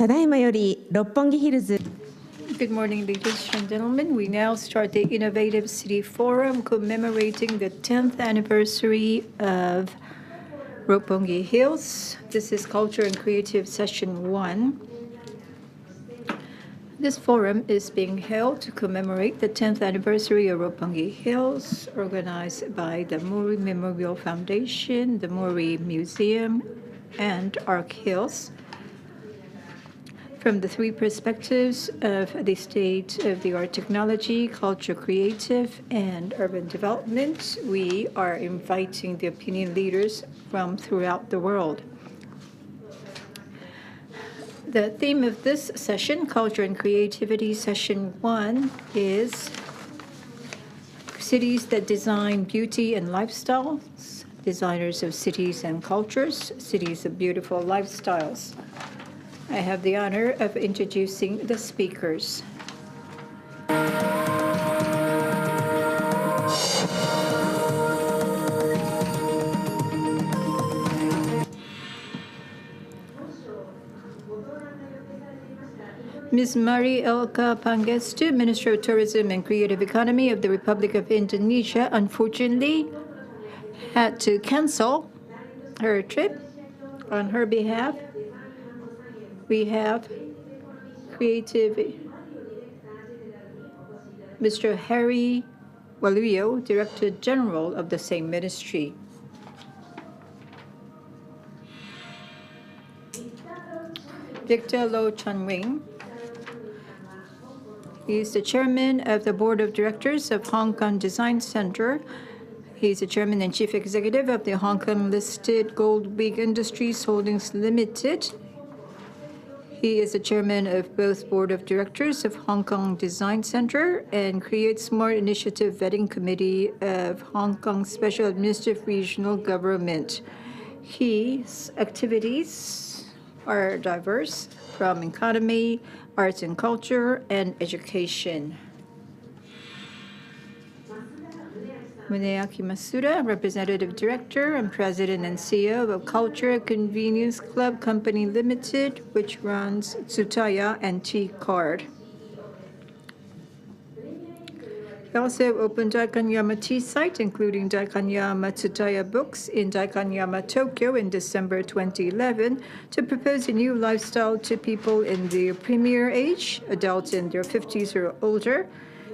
ただいまより六本木ヒルズ Good morning, ladies and gentlemen. We now start the Innovative City Forum commemorating the 10th anniversary of Roppongi Hills. This is Culture and Creative Session 1. This forum is being held to commemorate the 10th anniversary of Roppongi Hills, organized by the Mori Memorial Foundation, the Mori Museum, and Arc Hills. From the three perspectives of the state-of-the-art technology, culture, creative, and urban development, we are inviting the opinion leaders from throughout the world. The theme of this session, Culture and Creativity Session 1, is Cities that Design Beauty and Lifestyles, Designers of Cities and Cultures, Cities of Beautiful Lifestyles. I have the honor of introducing the speakers. Ms. Mori Elka Pangestu, Minister of Tourism and Creative Economy of the Republic of Indonesia, unfortunately had to cancel her trip. On her behalf, we have creative Mr. Harry Waluyo, Director General of the same ministry. Victor Lo Chung-wing. He is the chairman of the board of directors of Hong Kong Design Center. He is the chairman and chief executive of the Hong Kong-listed Goldwig Industries Holdings Limited. He is the chairman of both board of directors of Hong Kong Design Center and Create Smart Initiative Vetting Committee of Hong Kong Special Administrative Regional Government. His activities are diverse, from economy, arts and culture, and education. Muneaki Masuda, Representative Director and President and CEO of Culture Convenience Club Company Limited, which runs Tsutaya and T-Card. He also opened Daikanyama Tea site, including Daikanyama Tsutaya Books in Daikanyama, Tokyo in December 2011, to propose a new lifestyle to people in their premier age, adults in their 50s or older.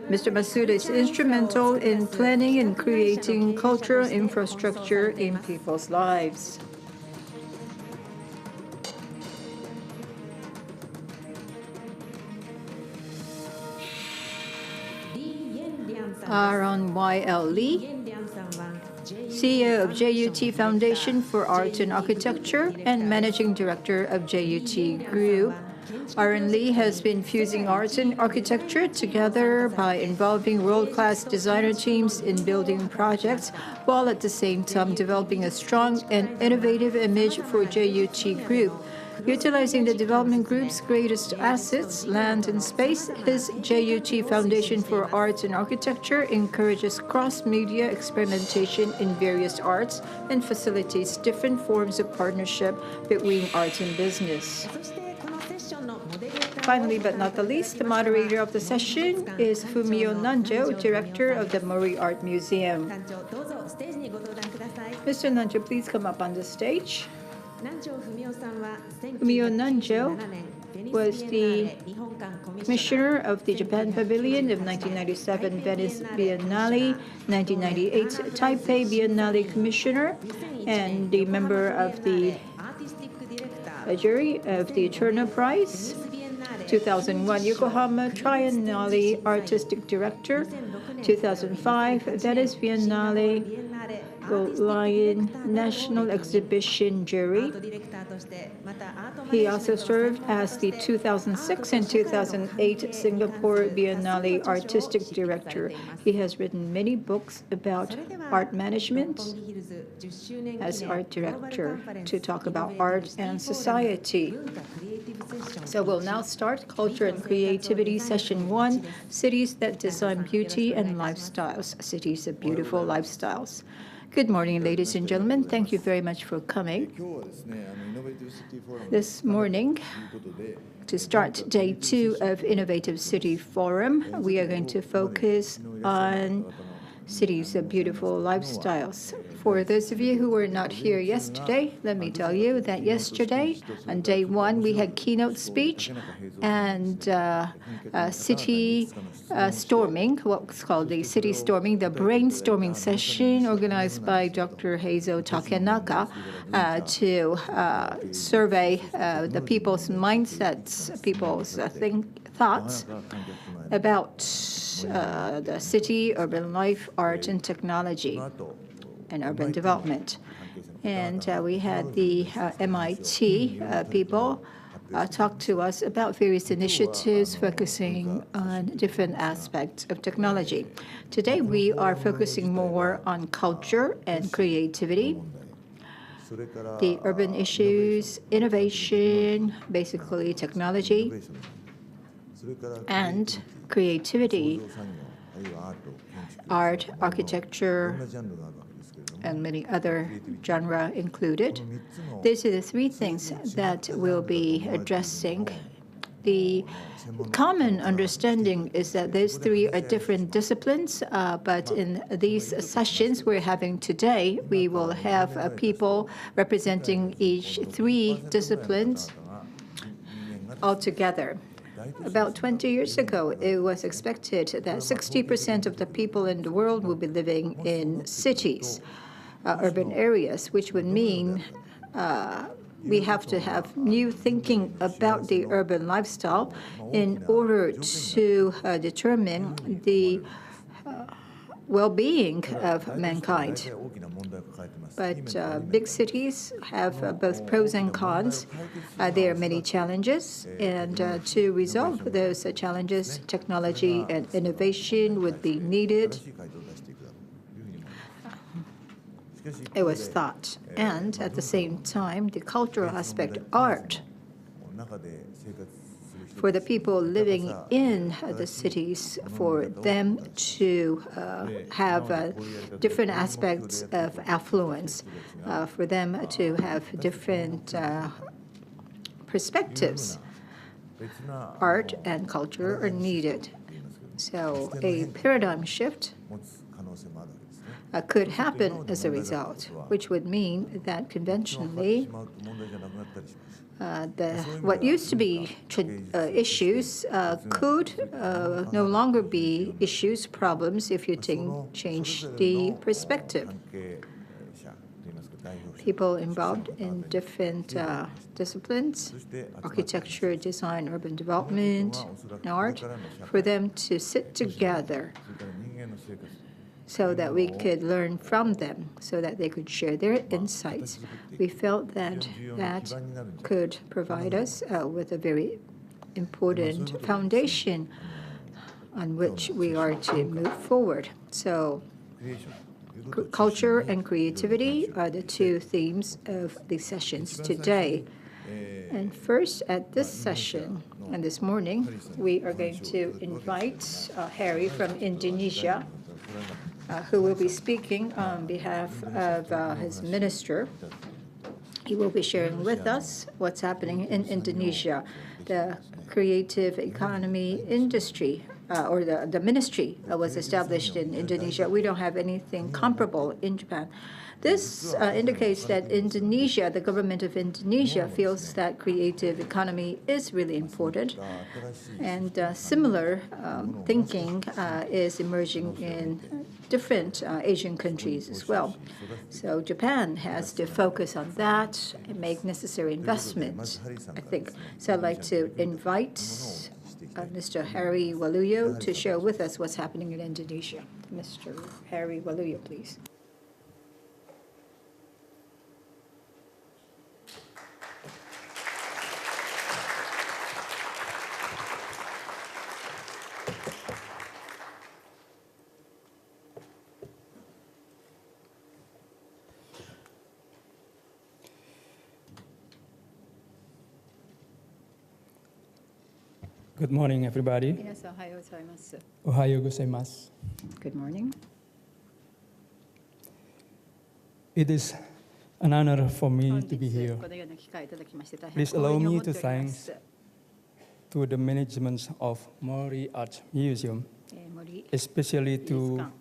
Mr. Masuda is instrumental in planning and creating cultural infrastructure in people's lives. Aaron Y.L.Lee, CEO of JUT Foundation for Art and Architecture and Managing Director of JUT Group. Aaron Lee has been fusing art and architecture together by involving world-class designer teams in building projects, while at the same time developing a strong and innovative image for JUT Group. Utilizing the development group's greatest assets, land and space, his JUT Foundation for Arts and Architecture encourages cross-media experimentation in various arts and facilitates different forms of partnership between art and business. Finally, but not the least, the moderator of the session is Fumio Nanjo, director of the Mori Art Museum. Mr. Nanjo, please come up on the stage. Fumio Nanjo was the commissioner of the Japan Pavilion of 1997 Venice Biennale, 1998 Taipei Biennale commissioner, and the member of the jury of the Turner Prize, 2001 Yokohama Triennale Artistic Director, 2005 Venice Biennale Gold Lion National Exhibition Jury. He also served as the 2006 and 2008 Singapore Biennale Artistic Director. He has written many books about art management as art director to talk about art and society. So we'll now start Culture and Creativity Session 1, Cities that Design Beauty and Lifestyles, Cities of Beautiful Lifestyles. Good morning, ladies and gentlemen. Thank you very much for coming. This morning, to start day 2 of Innovative City Forum. We are going to focus on cities of beautiful lifestyles. For those of you who were not here yesterday, let me tell you that yesterday, on day 1, we had keynote speech and city storming, what's called the city storming, the brainstorming session organized by Dr. Heizo Takenaka to survey the people's mindsets, people's thoughts about the city, urban life, art, and technology, and urban development. And we had the MIT people talk to us about various initiatives focusing on different aspects of technology. Today, we are focusing more on culture and creativity, the urban issues, innovation, basically technology, and creativity, art, architecture, and many other genres included. These are the 3 things that we'll be addressing. The common understanding is that these 3 are different disciplines, but in these sessions we're having today, we will have people representing each 3 disciplines altogether. About 20 years ago, it was expected that 60% of the people in the world will be living in cities, urban areas, which would mean we have to have new thinking about the urban lifestyle in order to determine the well-being of mankind. But big cities have both pros and cons. There are many challenges, and to resolve those challenges, technology and innovation would be needed. It was thought. And at the same time, the cultural aspect, art, for the people living in the cities, for them to have different aspects of affluence, for them to have different perspectives. Art and culture are needed. So a paradigm shift could happen as a result, which would mean that conventionally what used to be issues could no longer be issues, problems, if you change the perspective. People involved in different disciplines, architecture, design, urban development, and art, for them to sit together so that we could learn from them, so that they could share their insights. We felt that that could provide us with a very important foundation on which we are to move forward. So culture and creativity are the 2 themes of the sessions today. And first, at this session, and this morning, we are going to invite Harry from Indonesia, who will be speaking on behalf of his minister. He will be sharing with us what's happening in Indonesia. The creative economy industry, or the ministry, was established in Indonesia. We don't have anything comparable in Japan. This indicates that Indonesia, the government of Indonesia, feels that creative economy is really important. And similar thinking is emerging in different Asian countries as well. So Japan has to focus on that and make necessary investments, I think. So I'd like to invite Mr. Harry Waluyo to share with us what's happening in Indonesia. Mr. Harry Waluyo, please. Good morning, everybody. Ohayo gozaimasu. Good morning. It is an honor for me to be here. Please allow me to thank to the management of Mori Art Museum, 森 especially 美術 to 館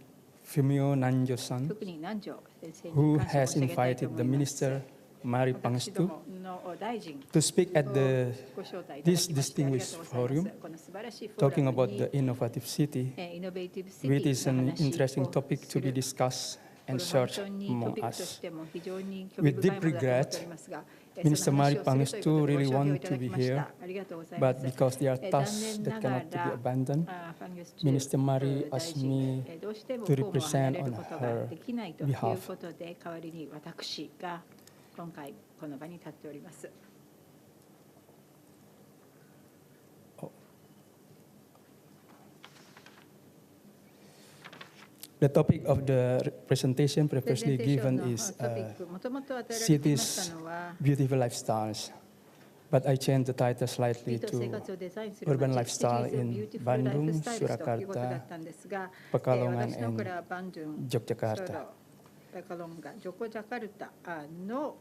Fumio Nanjo-san, 特に南條先生に who 感謝を has 申し上げたいと invited 思 the います。 Minister Mari 私ど Pangestu もの大臣 to speak at を the ご招待いただ this きましてありが distinguished とうございます。 forum この素晴らしいフォー talking ラ about ム the に innovative city, イノベーティブシテ which is ィの an 話 interesting を topic す to be る。 discussed こ and れは本 searched 当にト among ピックと us. しても非常に興 With 味深い deep ものだと思って regret, おりますが、 Minister その Mari 話をするということ Pangestu でご really 招聘を want いた to だ be きまし here, た。ありがとうございま but す。 because there are 残 tasks 念 that なが cannot to be ら abandoned, ファンゲスチュ Minister Mari 大 asked 臣 me どうしても to 公務を離 represent れる on ことが her できないという behalf. ことで、代わりに私が今回この場に立っております。 The topic of the presentation プレゼン previously テーション given の is トピック、もともと与えられていました cities' のは、 beautiful lifestyles, but I changed the title 美 slightly と生 to 活をデザインする urban 街、 lifestyle Cities in Beautiful Bandung, Lifestyles ということだ Surakarta, ったんですが、 Pekalongan, 私のこれ and はバンドゥン、 Yogyakarta. ソロ、ペカロンガ、ジョコジャカルタの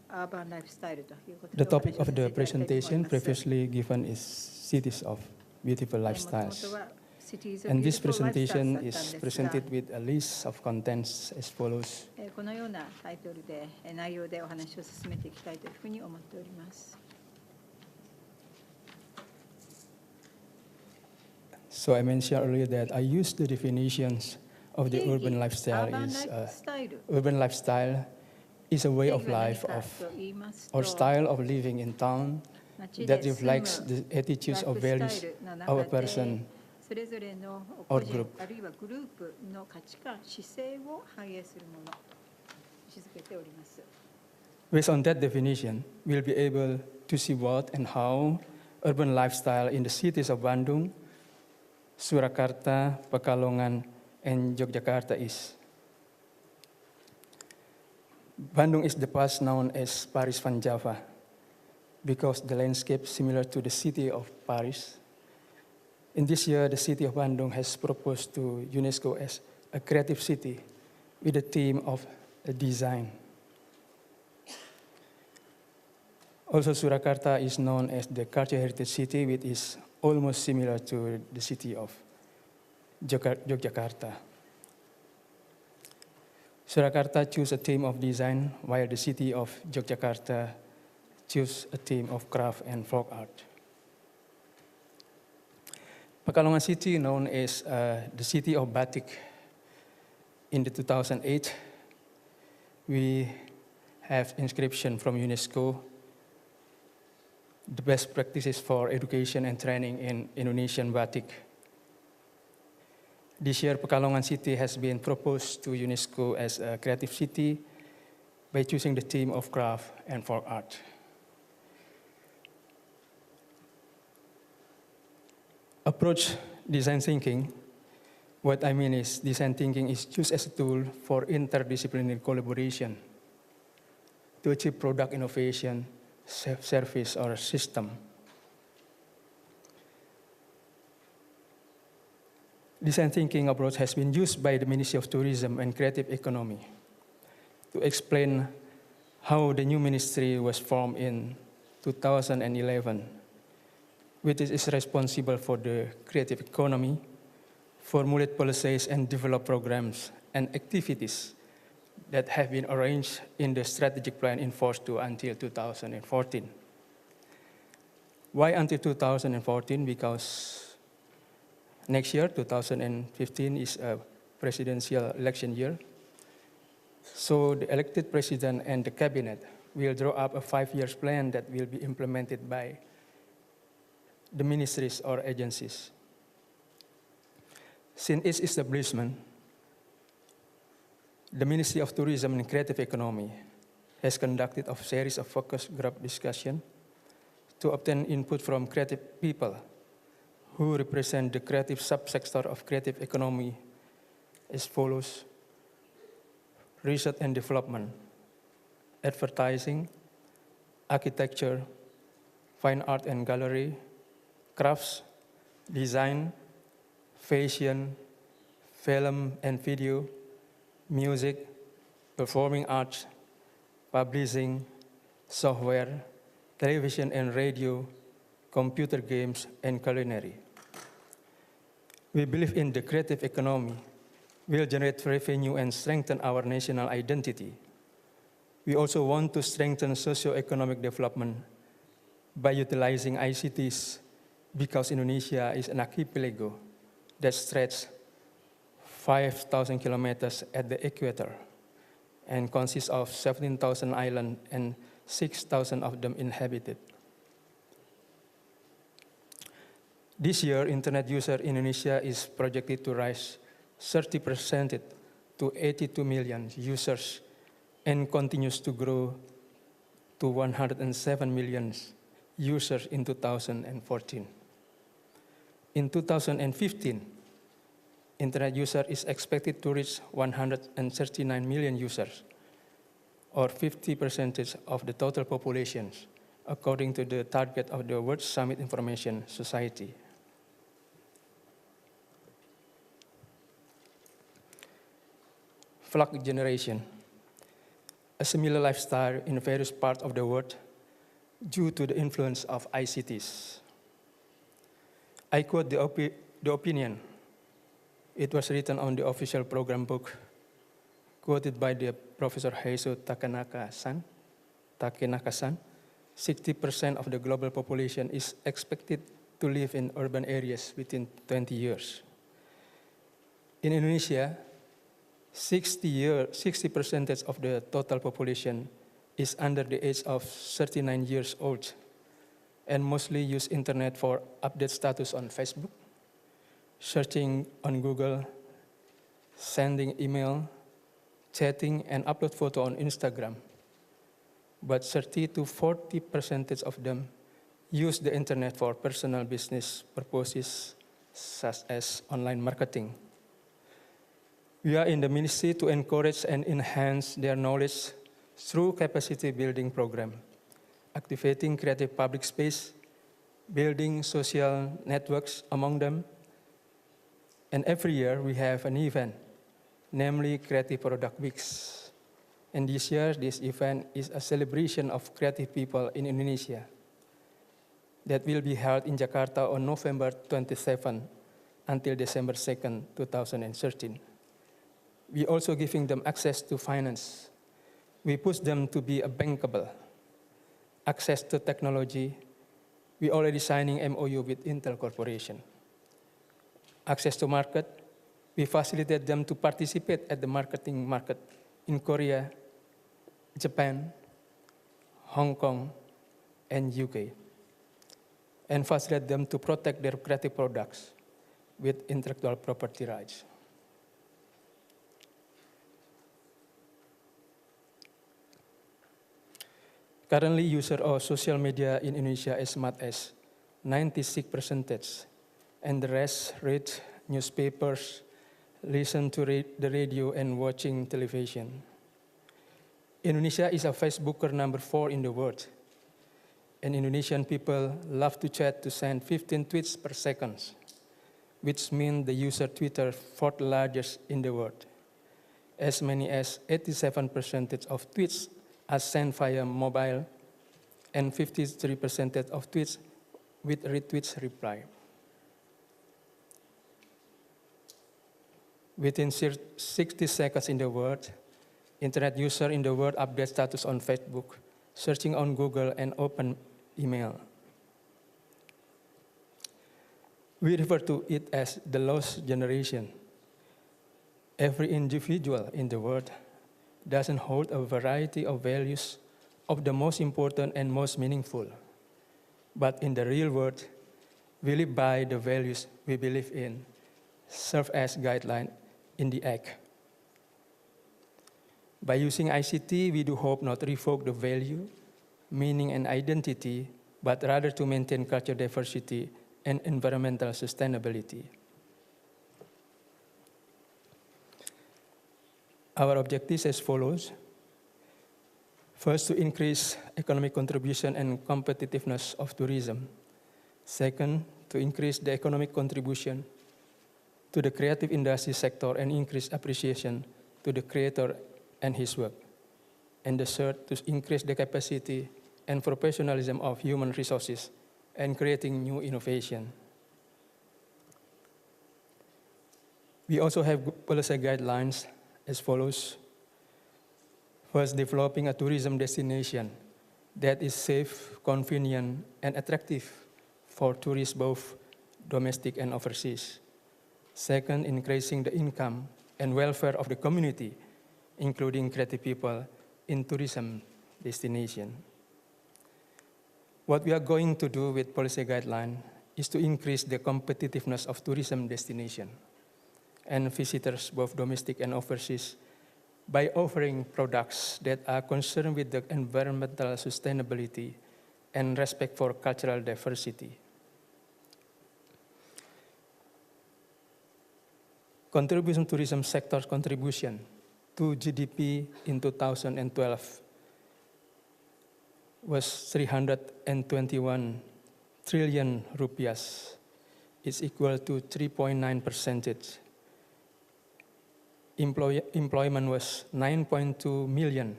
アーバンライフスタイルということで The お topic 話を of させ the ていただきたいと思い presentation ます。 previously given is cities of beautiful もとも lifestyles. とは Cities of And this Beautiful Lifestyles presentation だったん is ですが、 presented with a list of contents as follows. このようなタイトルで内容でお話を進めていきたいというふうに思っております。 So I mentioned earlier that I used the definitions of the 定義 urban ア lifestyle ーバン is ライフスタイル urban lifestyle is a way 定 of 義は何 life か of と言います or と、 style of living in town 街 that で住む reflects the attitudes of ライフ various スタイルの of 中 a person で、それぞれの個 or 人 group. あるいはグループの価値観、姿勢を反映するもの、位置づけております。 Based on that definition, we'll be able to see what and how urban lifestyle in the cities of Bandung, Surakarta, Pekalongan, and Yogyakarta is. Bandung is the past known as Paris van Java because the landscape similar to the city of Paris. In this year, the city of Bandung has proposed to UNESCO as a creative city with the theme of design. Also, Surakarta is known as the cultural heritage city, which is almost similar to the city of Yogyakarta. Surakarta chose a theme of design, while the city of Yogyakarta chose a theme of craft and folk art. Pekalongan city, known as the city of batik, in the 2008, we have inscription from UNESCO, the best practices for education and training in Indonesian batik. This year, Pekalongan city has been proposed to UNESCO as a creative city by choosing the theme of craft and folk art. Approach design thinking. What I mean is design thinking is used as a tool for interdisciplinary collaboration to achieve product innovation, service, or system. Design thinking approach has been used by the Ministry of Tourism and Creative Economy to explain how the new ministry was formed in 2011, which is responsible for the creative economy, formulate policies and develop programs and activities that have been arranged in the strategic plan in force to until 2014. Why until 2014? Because next year, 2015, is a presidential election year. So the elected president and the cabinet will draw up a 5-year plan that will be implemented by the ministries or agencies. Since its establishment, the Ministry of Tourism and Creative Economy has conducted a series of focus group discussion to obtain input from creative people who represent the creative subsector of creative economy as follows: research and development, advertising, architecture, fine art and gallery, crafts, design, fashion, film and video, music, performing arts, publishing, software, television and radio, computer games, and culinary. We believe in the creative economy will generate revenue and strengthen our national identity. We also want to strengthen socio-economic development by utilizing ICTs because Indonesia is an archipelago that stretches 5,000 kilometers at the equator and consists of 17,000 islands and 6,000 of them inhabited. This year, internet user in Indonesia is projected to rise 30% to 82 million users and continues to grow to 107 million users in 2014. In 2015, internet user is expected to reach 139 million users, or 50% of the total population, according to the target of the World Summit Information Society. Vlog generation, a similar lifestyle in various parts of the world due to the influence of ICTs. I quote the opinion. It was written on the official program book, quoted by the Professor Heiso Takenaka-san. 60% of the global population is expected to live in urban areas within 20 years. In Indonesia, 60% of the total population is under the age of 39 years old and mostly use internet for update status on Facebook, searching on Google, sending email, chatting, and upload photo on Instagram. But 30 to 40% of them use the internet for personal business purposes, such as online marketing. We are in the ministry to encourage and enhance their knowledge through capacity building program, activating creative public space, building social networks among them. And every year we have an event, namely Creative Product Weeks. And this year, this event is a celebration of creative people in Indonesia that will be held in Jakarta on November 27 until December 2nd, 2013. We also giving them access to finance. We push them to be bankable. Access to technology. We already signing MOU with Intel Corporation. Access to market. We facilitate them to participate at the marketing market in Korea, Japan, Hong Kong, and UK. And facilitate them to protect their creative products with intellectual property rights. Currently, user of social media in Indonesia is as much as 96%, and the rest read newspapers, listen to the radio, and watching television. Indonesia is a Facebooker number 4 in the world, and Indonesian people love to chat to send 15 tweets per second, which means the user Twitter 4th largest in the world. As many as 87% of tweets are sent via mobile, and 53% of tweets with retweets reply. Within 60 seconds in the world, internet user in the world update status on Facebook, searching on Google, and open email. We refer to it as the lost generation. Every individual in the world doesn't hold a variety of values of the most important and most meaningful. But in the real world, we live by the values we believe in, serve as guidelines in the act. By using ICT, we do hope not to revoke the value, meaning, and identity, but rather to maintain cultural diversity and environmental sustainability. Our objectives as follows. First, to increase economic contribution and competitiveness of tourism. Second, to increase the economic contribution to the creative industry sector and increase appreciation to the creator and his work. And the third, to increase the capacity and professionalism of human resources and creating new innovation. We also have policy guidelines as follows. First, developing a tourism destination that is safe, convenient, and attractive for tourists both domestic and overseas. Second, increasing the income and welfare of the community, including creative people in tourism destination. What we are going to do with policy guideline is to increase the competitiveness of tourism destination and visitors, both domestic and overseas, by offering products that are concerned with the environmental sustainability and respect for cultural diversity. Contribution tourism sector's contribution to GDP in 2012 was 321 trillion rupiahs. It's equal to 3.9%. Employment was 9.2 million.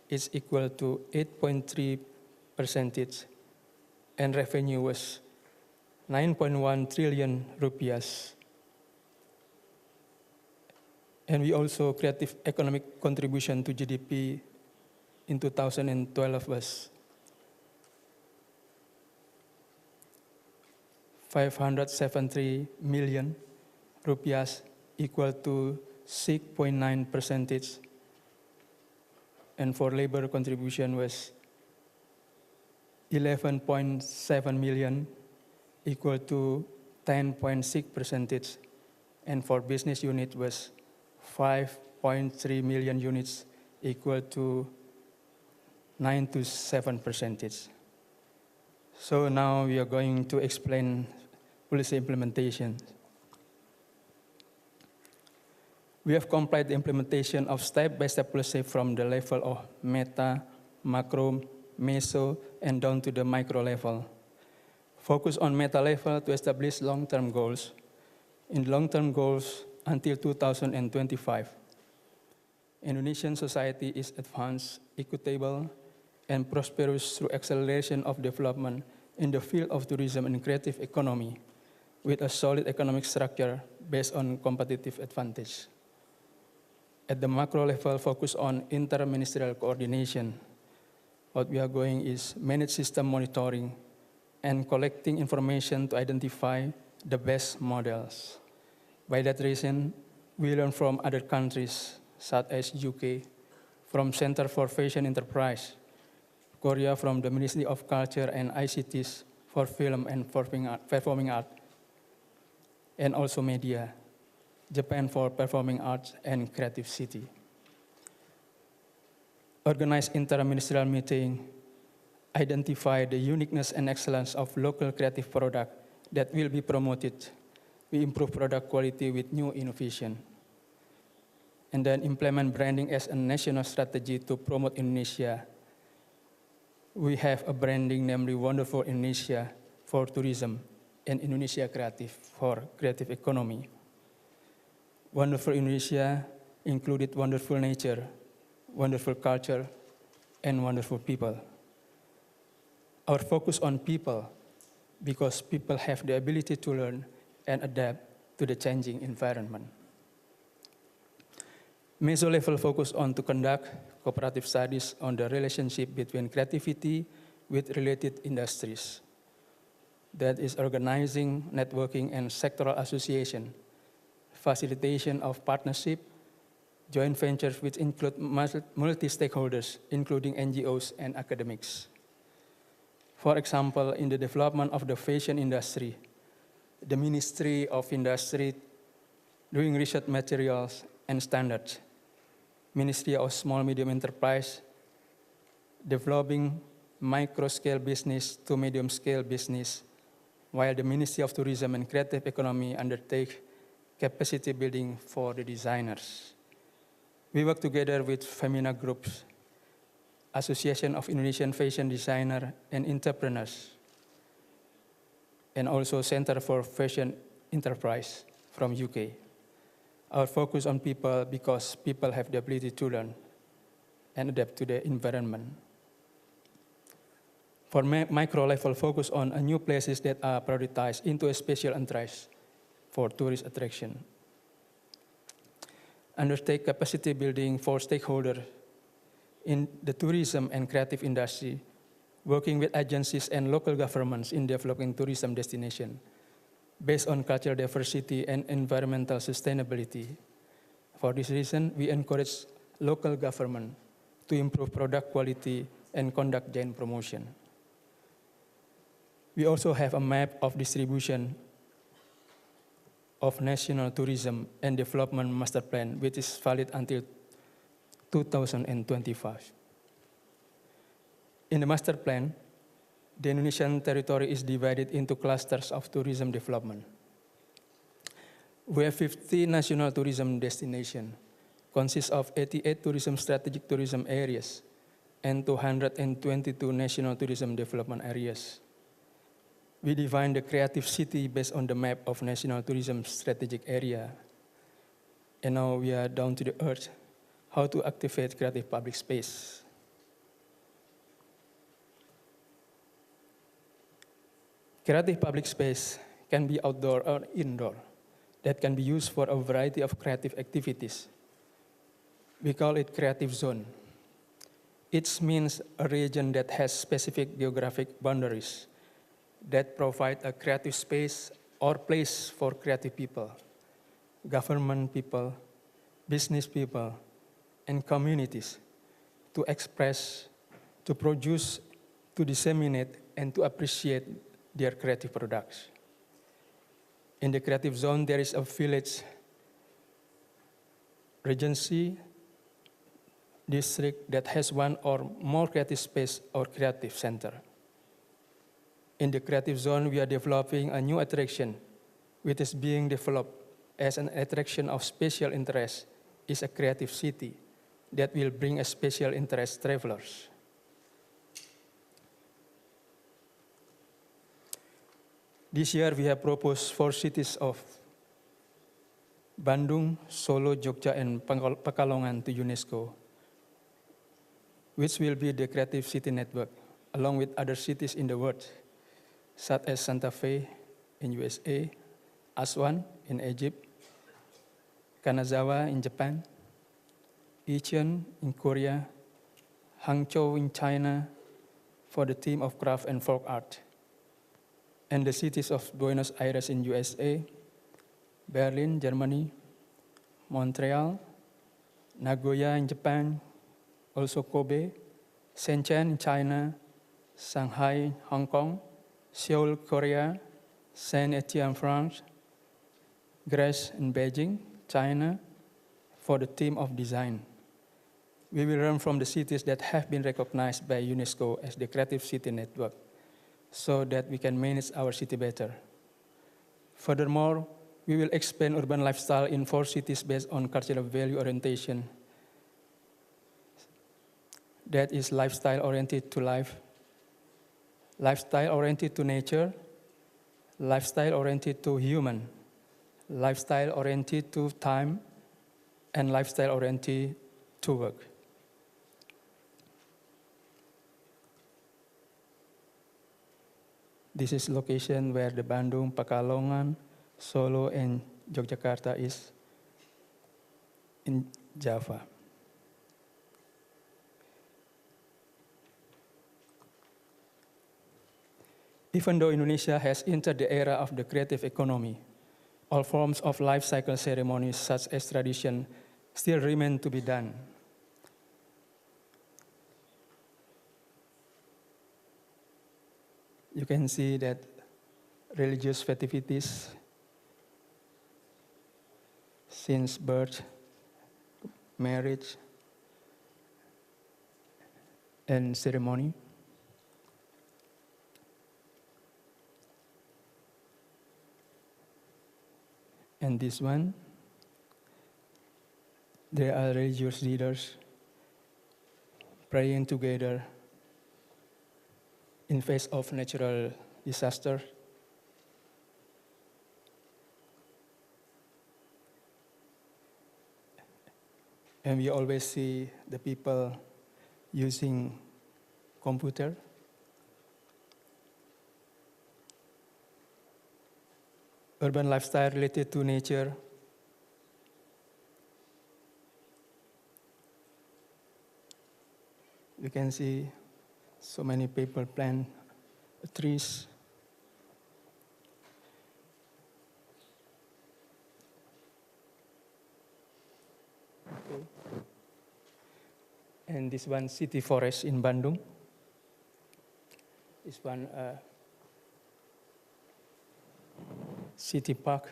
It's equal to 8.3%. And revenue was 9.1 trillion rupiahs. And we also creative economic contribution to GDP in 2012 was 573 million rupiahs, equal to 6.9%. And for labor contribution was 11.7 million, equal to 10.6%. And for business unit was 5.3 million units, equal to 9 to 7%. So now we are going to explain policy implementation. We have completed the implementation of step-by-step policy from the level of meta, macro, meso, and down to the micro level. Focus on meta level to establish long-term goals. In long-term goals, until 2025, Indonesian society is advanced, equitable, and prosperous through acceleration of development in the field of tourism and creative economy, with a solid economic structure based on competitive advantage. At the macro level, focus on inter-ministerial coordination. What we are going is manage system monitoring and collecting information to identify the best models. By that reason, we learn from other countries, such as UK, from Center for Fashion Enterprise, Korea from the Ministry of Culture and ICTs for film and performing art, and also media, Japan for performing arts and creative city. Organize inter-ministerial meeting, identify the uniqueness and excellence of local creative product that will be promoted. We improve product quality with new innovation. And then implement branding as a national strategy to promote Indonesia. We have a branding, namely Wonderful Indonesia for tourism and Indonesia Creative for creative economy. Wonderful Indonesia included wonderful nature, wonderful culture, and wonderful people. Our focus on people, because people have the ability to learn and adapt to the changing environment. Meso level focus on to conduct cooperative studies on the relationship between creativity with related industries. That is organizing, networking, and sectoral association, facilitation of partnership, joint ventures which include multi-stakeholders, including NGOs and academics. For example, in the development of the fashion industry, the Ministry of Industry doing research materials and standards, Ministry of Small Medium Enterprise developing micro-scale business to medium-scale business, while the Ministry of Tourism and Creative Economy undertake capacity building for the designers. We work together with Femina groups, Association of Indonesian Fashion Designer and Entrepreneurs, and also Center for Fashion Enterprise from UK. Our focus on people because people have the ability to learn and adapt to the environment. For micro level, focus on new places that are prioritized into a special interest for tourist attraction. Undertake capacity building for stakeholders in the tourism and creative industry, working with agencies and local governments in developing tourism destination based on cultural diversity and environmental sustainability. For this reason, we encourage local government to improve product quality and conduct joint promotion. We also have a map of distribution of National Tourism and Development Master Plan, which is valid until 2025. In the master plan, the Indonesian territory is divided into clusters of tourism development. We have 50 national tourism destinations, consists of 88 strategic tourism areas, and 222 national tourism development areas. We define the creative city based on the map of national tourism strategic area. And now we are down to the earth, how to activate creative public space. Creative public space can be outdoor or indoor, that can be used for a variety of creative activities. We call it creative zone. It means a region that has specific geographic boundaries that provide a creative space or place for creative people, government people, business people, and communities to express, to produce, to disseminate, and to appreciate their creative products. In the creative zone, there is a village, regency, district that has one or more creative space or creative center. In the creative zone, we are developing a new attraction, which is being developed as an attraction of special interest, is a creative city that will bring a special interest travelers. This year, we have proposed 4 cities of Bandung, Solo, Jogja, and Pekalongan to UNESCO, which will be the creative city network, along with other cities in the world, such as Santa Fe in USA, Aswan in Egypt, Kanazawa in Japan, Incheon in Korea, Hangzhou in China for the theme of craft and folk art, and the cities of Buenos Aires in USA, Berlin, Germany, Montreal, Nagoya in Japan, also Kobe, Shenzhen in China, Shanghai, Hong Kong, Seoul, Korea, Saint-Étienne, France, Greece and Beijing, China, for the theme of design. We will learn from the cities that have been recognized by UNESCO as the Creative City Network, so that we can manage our city better. Furthermore, we will expand urban lifestyle in 4 cities based on cultural value orientation. That is lifestyle-oriented to life, lifestyle-oriented to nature, lifestyle-oriented to human, lifestyle-oriented to time, and lifestyle-oriented to work. This is location where the Bandung, Pekalongan, Solo, and Yogyakarta is in Java. Even though Indonesia has entered the era of the creative economy, all forms of life cycle ceremonies such as tradition still remain to be done. You can see that religious festivities since birth, marriage, and ceremony. And this one, there are religious leaders praying together in face of natural disaster. And we always see the people using computer urban lifestyle related to nature. You can see so many people plant trees. Okay. And this one, city forest in Bandung. This one, city park.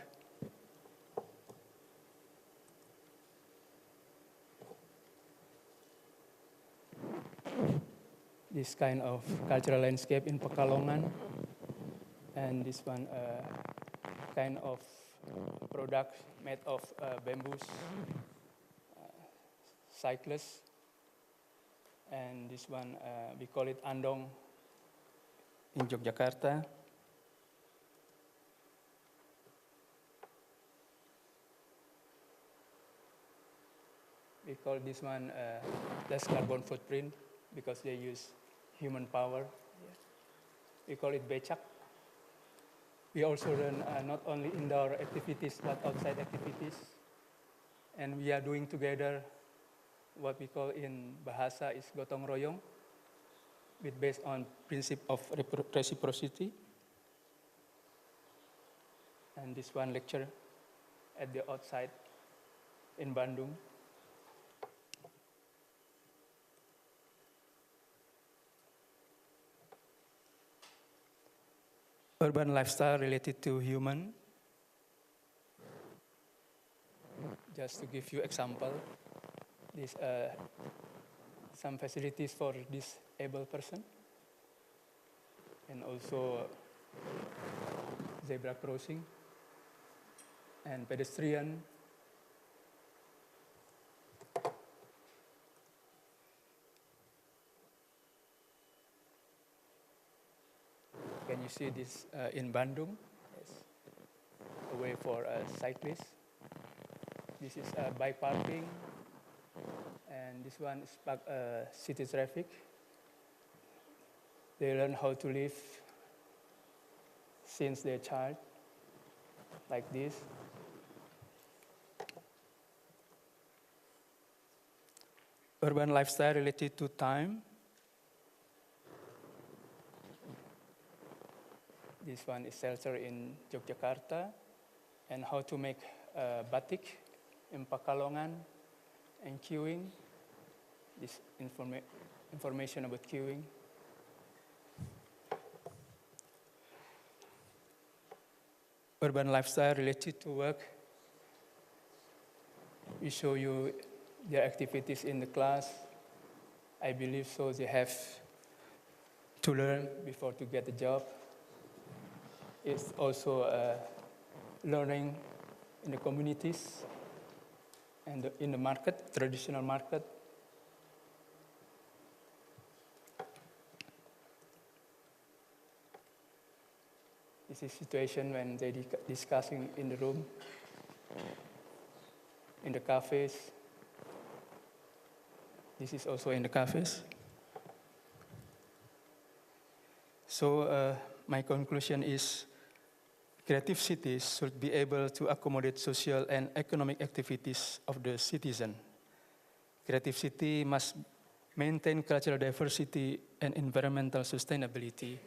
This kind of cultural landscape in Pekalongan. And this one, kind of product made of bamboos, cyclist. And this one, we call it andong in Yogyakarta. We call this one less carbon footprint because they use human power. We call it becak. We also run not only indoor activities but outside activities. And we are doing together what we call in Bahasa is gotong royong, with based on principle of reciprocity. And this one lecture at the outside in Bandung. Urban lifestyle related to human. Just to give you example, this some facilities for disabled person, and also zebra crossing and pedestrian. Can you see this in Bandung? Yes. A way for cyclists. This is bike parking, and this one is city traffic. They learn how to live since they're child, like this. Urban lifestyle related to time. This one is shelter in Yogyakarta, and how to make batik in Pekalongan, and queuing. This information about queuing. Urban lifestyle related to work. We show you their activities in the class. I believe so they have to learn before to get a job. It's also learning in the communities and in the market, traditional market. This is situation when they discussing in the room, in the cafes. This is also in the cafes. So my conclusion is, creative cities should be able to accommodate social and economic activities of the citizen. Creative city must maintain cultural diversity and environmental sustainability.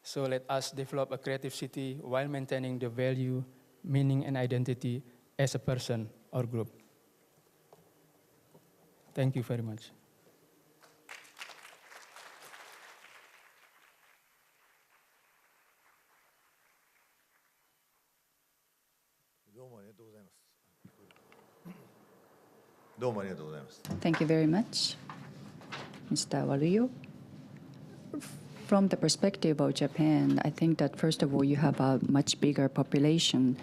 So let us develop a creative city while maintaining the value, meaning, and identity as a person or group. Thank you very much. Thank you very much, Mr. Waluyo. From the perspective of Japan, I think that first of all, you have a much bigger population,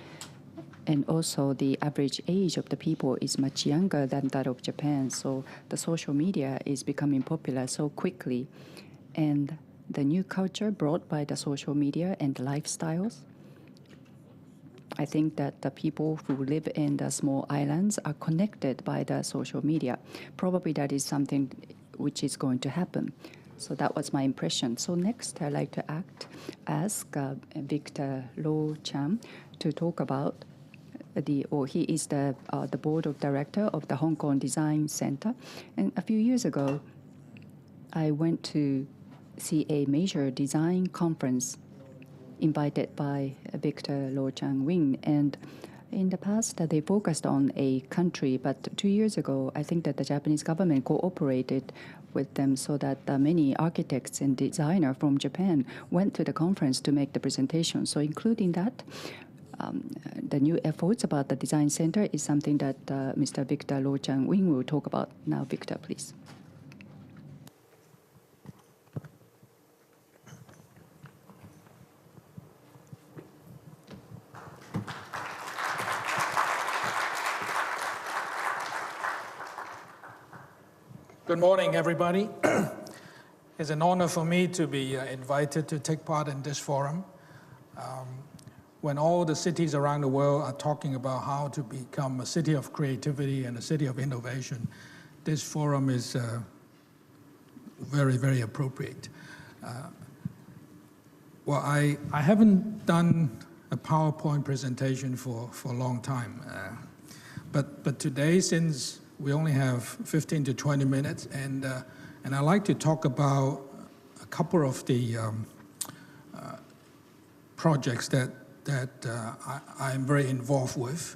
and also the average age of the people is much younger than that of Japan. So the social media is becoming popular so quickly, and the new culture brought by the social media and the lifestyles, I think that the people who live in the small islands are connected by the social media. Probably that is something which is going to happen. So that was my impression. So next, I'd like to ask Victor Lo Chung to talk about he is the board of director of the Hong Kong Design Center. And a few years ago, I went to see a major design conference invited by Victor Lo Chung-wing. And in the past, they focused on a country, but 2 years ago, I think that the Japanese government cooperated with them so that many architects and designers from Japan went to the conference to make the presentation. So including that, the new efforts about the design center is something that Mr. Victor Lo Chung-wing will talk about. Now, Victor, please. Good morning, everybody. It's an honor for me to be invited to take part in this forum. When all the cities around the world are talking about how to become a city of creativity and a city of innovation, this forum is very, very appropriate. Well, I haven't done a PowerPoint presentation for a long time, but today, since we only have 15 to 20 minutes, and I'd like to talk about a couple of the projects that I'm very involved with.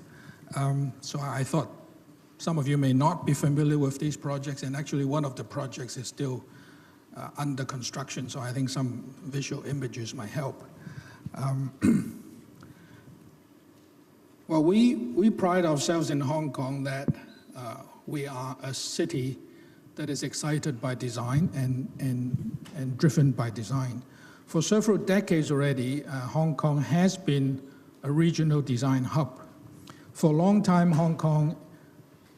So I thought some of you may not be familiar with these projects, and actually one of the projects is still under construction, so I think some visual images might help. Well, we pride ourselves in Hong Kong that we are a city that is excited by design and driven by design. For several decades already, Hong Kong has been a regional design hub. For a long time, Hong Kong,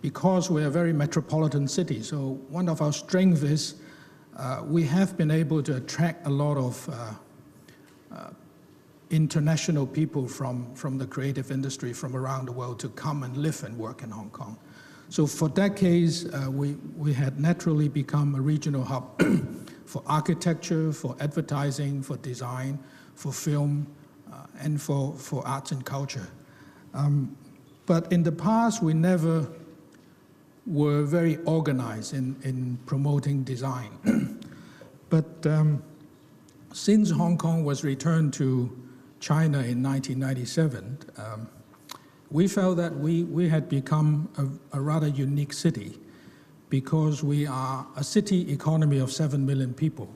because we're a very metropolitan city, so one of our strengths is we have been able to attract a lot of international people from the creative industry from around the world to come and live and work in Hong Kong. So for decades, we had naturally become a regional hub for architecture, for advertising, for design, for film, and for arts and culture. But in the past, we never were very organized in promoting design. But since Hong Kong was returned to China in 1997, we felt that we had become a rather unique city because we are a city economy of 7 million people,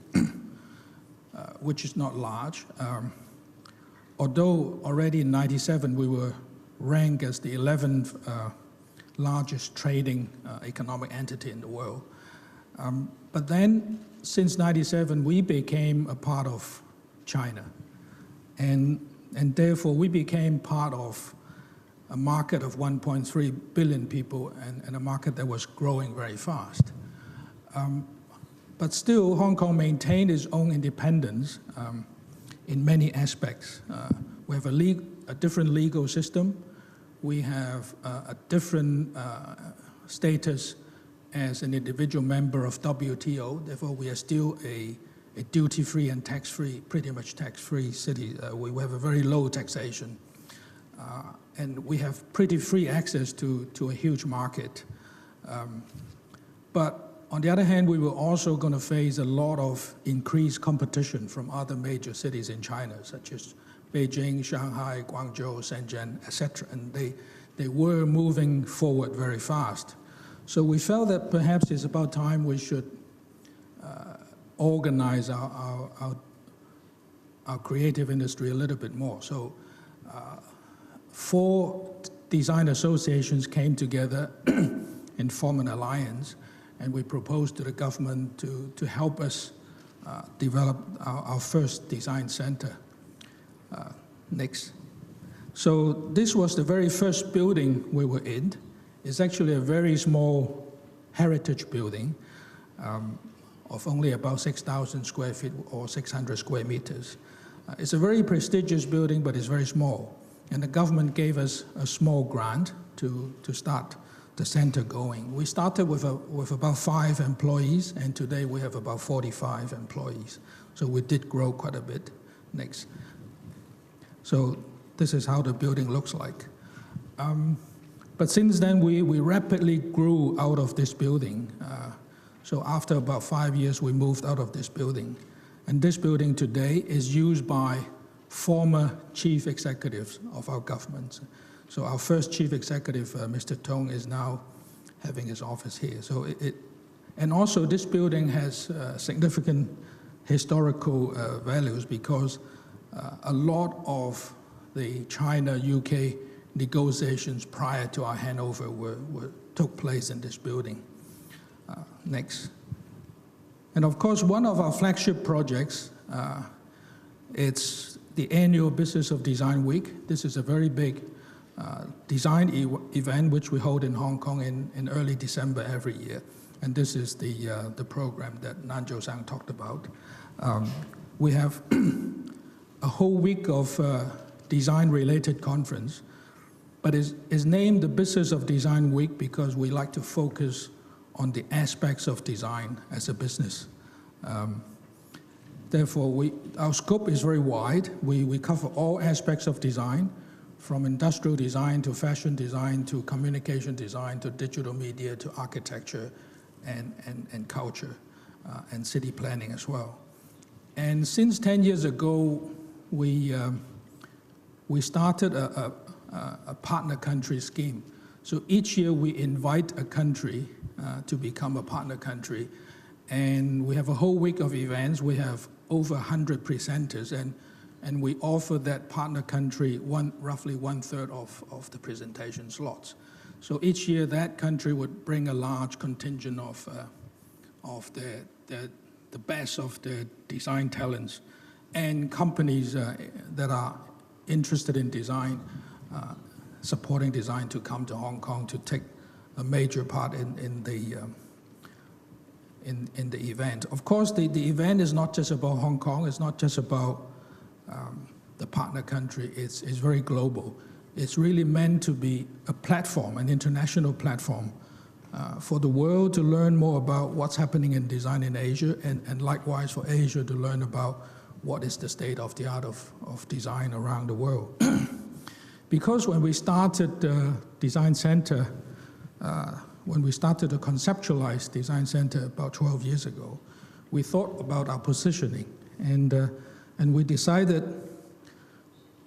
which is not large. Although already in 1997 we were ranked as the 11th largest trading economic entity in the world. But then, since 1997, we became a part of China. And therefore, we became part of a market of 1.3 billion people and a market that was growing very fast. But still, Hong Kong maintained its own independence in many aspects. We have a different legal system. We have a different status as an individual member of WTO. Therefore, we are still a duty-free and tax-free, pretty much tax-free city. We have a very low taxation. And we have pretty free access to a huge market. But on the other hand, we were also going to face a lot of increased competition from other major cities in China, such as Beijing, Shanghai, Guangzhou, Shenzhen, etc. And they were moving forward very fast. So we felt that perhaps it's about time we should organize our creative industry a little bit more. So 4 design associations came together and formed an alliance, and we proposed to the government to help us develop our first design center. Next. So this was the very first building we were in. It's actually a very small heritage building of only about 6,000 square feet or 600 square meters. It's a very prestigious building, but it's very small. And the government gave us a small grant to start the center going. We started with about 5 employees, and today we have about 45 employees. So we did grow quite a bit. Next. So this is how the building looks like. But since then, we rapidly grew out of this building. So after about 5 years, we moved out of this building. And this building today is used by former chief executives of our government. So our first chief executive, Mr. Tong, is now having his office here. So and also this building has significant historical values because a lot of the China-UK negotiations prior to our handover took place in this building. Next. And of course, one of our flagship projects, it's the annual Business of Design Week. This is a very big design event which we hold in Hong Kong in early December every year. And this is the program that Nanjo-san talked about. We have a whole week of design-related conference, but it's named the Business of Design Week because we like to focus on the aspects of design as a business. Therefore, our scope is very wide. We cover all aspects of design, from industrial design to fashion design to communication design to digital media to architecture and culture and city planning as well. And since 10 years ago, we started a partner country scheme. So each year we invite a country to become a partner country, and we have a whole week of events. We have over 100 presenters, and we offer that partner country roughly 1/3 of the presentation slots. So each year that country would bring a large contingent of the best of their design talents, and companies that are interested in design, supporting design, to come to Hong Kong to take a major part in the event. Of course, the event is not just about Hong Kong. It's not just about the partner country. It's very global. It's really meant to be a platform, an international platform, for the world to learn more about what's happening in design in Asia, and likewise for Asia to learn about what is the state of the art of design around the world. Because when we started the Design Center, when we started to conceptualize Design Center about 12 years ago, we thought about our positioning, and we decided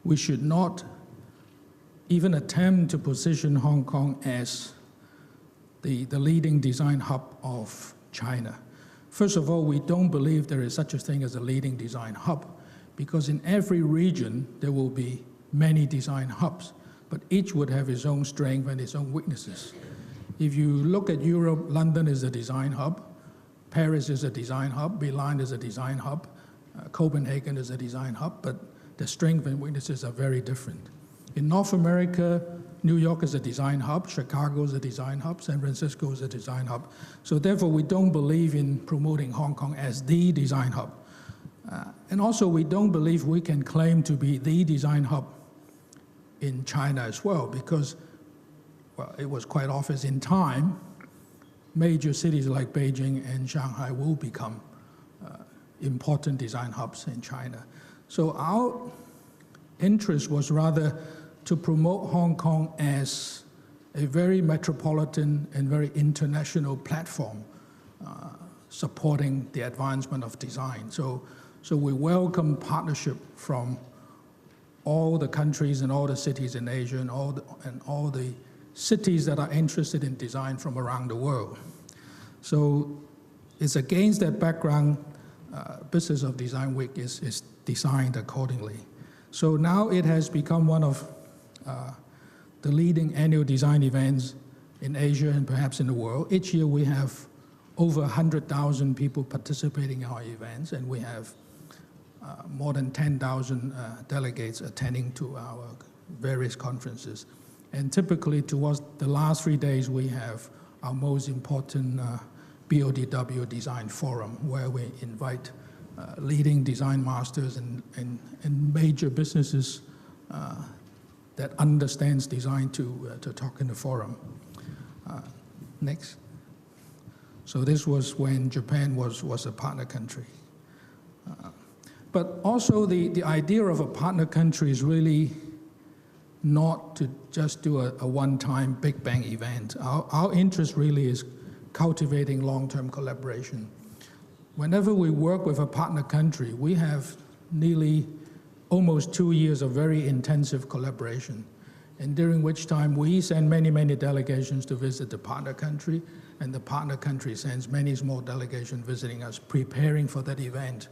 we should not even attempt to position Hong Kong as the leading design hub of China. First of all, we don't believe there is such a thing as a leading design hub, because in every region there will be many design hubs, but each would have its own strength and its own weaknesses. If you look at Europe, London is a design hub, Paris is a design hub, Milan is a design hub, Copenhagen is a design hub, but the strengths and weaknesses are very different. In North America, New York is a design hub, Chicago is a design hub, San Francisco is a design hub. So therefore, we don't believe in promoting Hong Kong as the design hub. And also, we don't believe we can claim to be the design hub in China as well, because, well, it was quite obvious in time, major cities like Beijing and Shanghai will become important design hubs in China. So our interest was rather to promote Hong Kong as a very metropolitan and very international platform supporting the advancement of design. So we welcome partnership from all the countries and all the cities in Asia and all the cities that are interested in design from around the world. So it's against that background, Business of Design Week is designed accordingly. So now it has become one of the leading annual design events in Asia and perhaps in the world. Each year we have over 100,000 people participating in our events, and we have more than 10,000 delegates attending to our various conferences. And typically towards the last 3 days, we have our most important BODW Design Forum, where we invite leading design masters and major businesses that understands design to talk in the forum. Next. So this was when Japan was a partner country. But also the idea of a partner country is really not to just do a one-time Big Bang event. Our interest really is cultivating long-term collaboration. Whenever we work with a partner country, we have nearly almost 2 years of very intensive collaboration, and during which time we send many, many delegations to visit the partner country, and the partner country sends many small delegations visiting us, preparing for that event.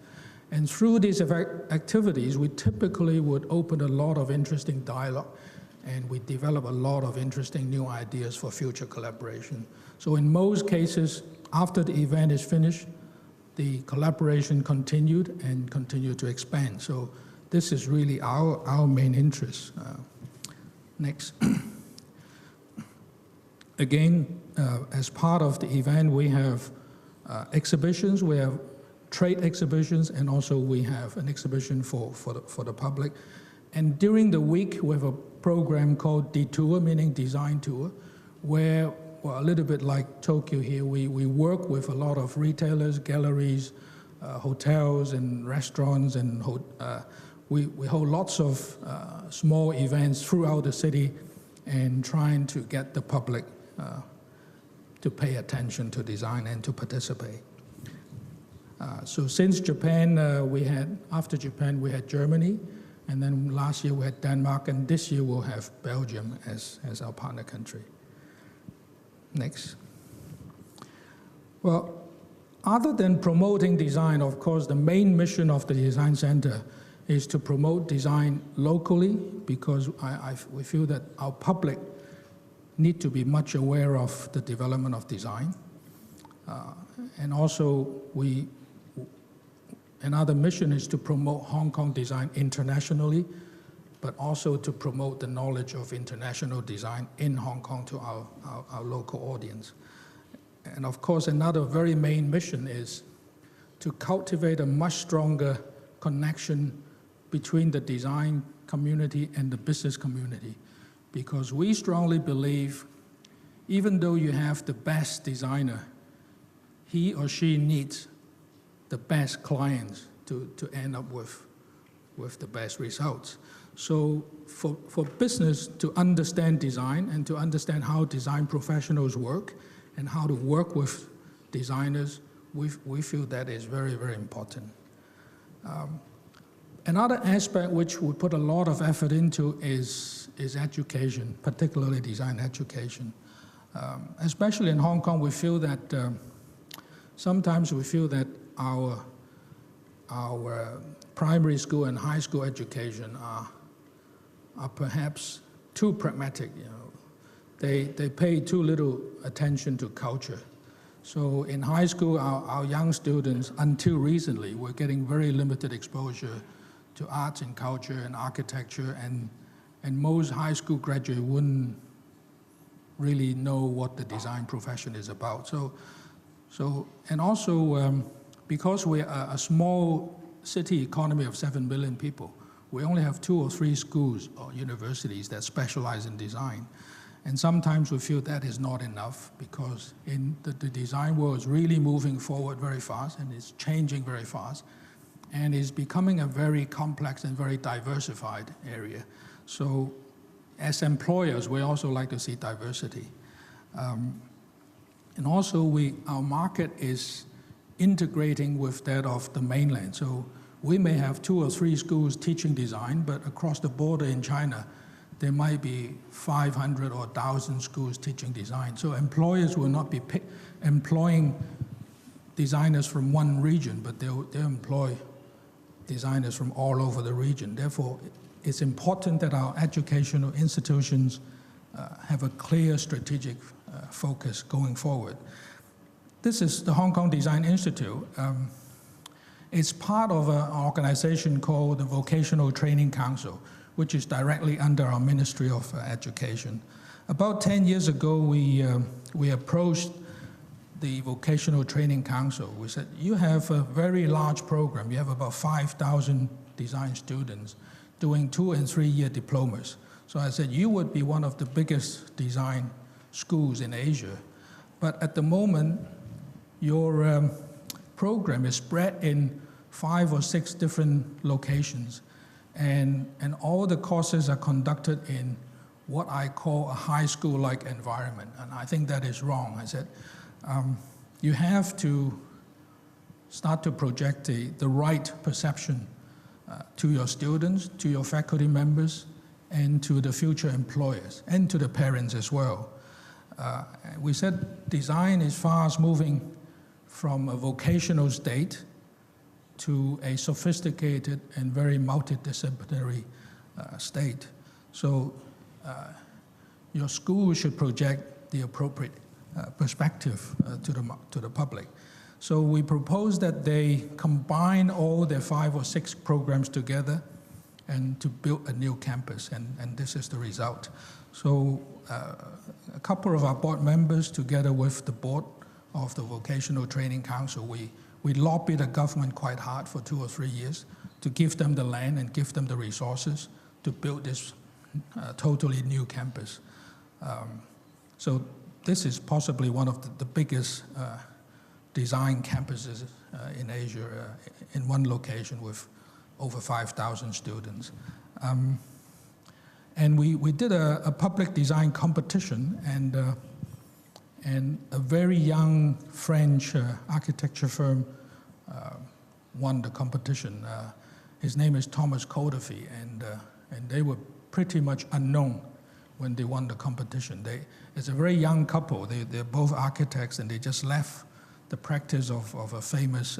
And through these activities, we typically would open a lot of interesting dialogue, and we develop a lot of interesting new ideas for future collaboration. So in most cases, after the event is finished, the collaboration continued and continued to expand. So this is really our main interest. Next. Again, as part of the event, we have exhibitions, we have trade exhibitions, and also we have an exhibition for the public. And during the week, we have a program called Detour, meaning design tour, where, well, a little bit like Tokyo here, we work with a lot of retailers, galleries, hotels and restaurants, and we hold lots of small events throughout the city and trying to get the public to pay attention to design and to participate. So since Japan, after Japan, we had Germany, and then last year we had Denmark, and this year we'll have Belgium as our partner country. Next. Well, other than promoting design, of course, the main mission of the Design Center is to promote design locally, because we feel that our public need to be much aware of the development of design. And also, another mission is to promote Hong Kong design internationally, but also to promote the knowledge of international design in Hong Kong to our local audience. And of course, another very main mission is to cultivate a much stronger connection between the design community and the business community. Because we strongly believe, even though you have the best designer, he or she needs the best clients to end up with the best results. So for business to understand design and to understand how design professionals work and how to work with designers, we feel that is very, very important. Another aspect which we put a lot of effort into is education, particularly design education. Especially in Hong Kong, we feel that sometimes we feel that our primary school and high school education are perhaps too pragmatic. You know, they pay too little attention to culture. So in high school, our young students, until recently, were getting very limited exposure to arts and culture and architecture, and most high school graduates wouldn't really know what the design profession is about. And also, because we're a small city economy of 7 million people, we only have 2 or 3 schools or universities that specialize in design. And sometimes we feel that is not enough, because the design world is really moving forward very fast, and it's changing very fast, and is becoming a very complex and very diversified area. So as employers, we also like to see diversity. And also our market is integrating with that of the mainland. So we may have 2 or 3 schools teaching design, but across the border in China, there might be 500 or 1,000 schools teaching design. So employers will not be employing designers from one region, but they'll employ designers from all over the region. Therefore, it's important that our educational institutions have a clear strategic focus going forward. This is the Hong Kong Design Institute. It's part of an organization called the Vocational Training Council, which is directly under our Ministry of Education. About 10 years ago, we approached the Vocational Training Council. We said, you have a very large program. You have about 5,000 design students doing 2- and 3-year diplomas. So I said, you would be one of the biggest design schools in Asia. But at the moment, your program is spread in 5 or 6 different locations, and all the courses are conducted in what I call a high school-like environment, and I think that is wrong. I said, you have to start to project the right perception to your students, to your faculty members, and to the future employers, and to the parents as well. We said design is fast moving from a vocational state to a sophisticated and very multidisciplinary state. So your school should project the appropriate perspective to the public. So we propose that they combine all their 5 or 6 programs together and to build a new campus, and this is the result. So a couple of our board members, together with the board of the Vocational Training Council, we lobbied the government quite hard for 2 or 3 years to give them the land and give them the resources to build this totally new campus. So this is possibly one of the biggest design campuses in Asia, in one location with over 5,000 students. And we did a public design competition, and a very young French architecture firm won the competition. His name is Thomas Codefy, and they were pretty much unknown when they won the competition. It's a very young couple. They're both architects, and they just left the practice of a famous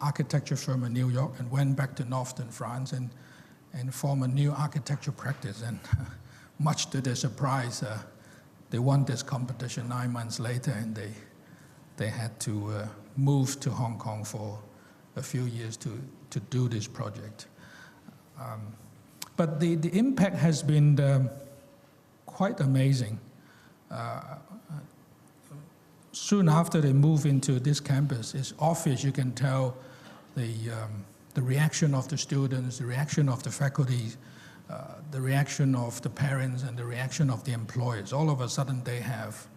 architecture firm in New York and went back to northern France and formed a new architecture practice. And much to their surprise, they won this competition 9 months later, and they had to move to Hong Kong for a few years to do this project. But the impact has been quite amazing. Soon after they move into this campus, it's obvious, you can tell the reaction of the students, the reaction of the faculty, the reaction of the parents, and the reaction of the employers. All of a sudden they have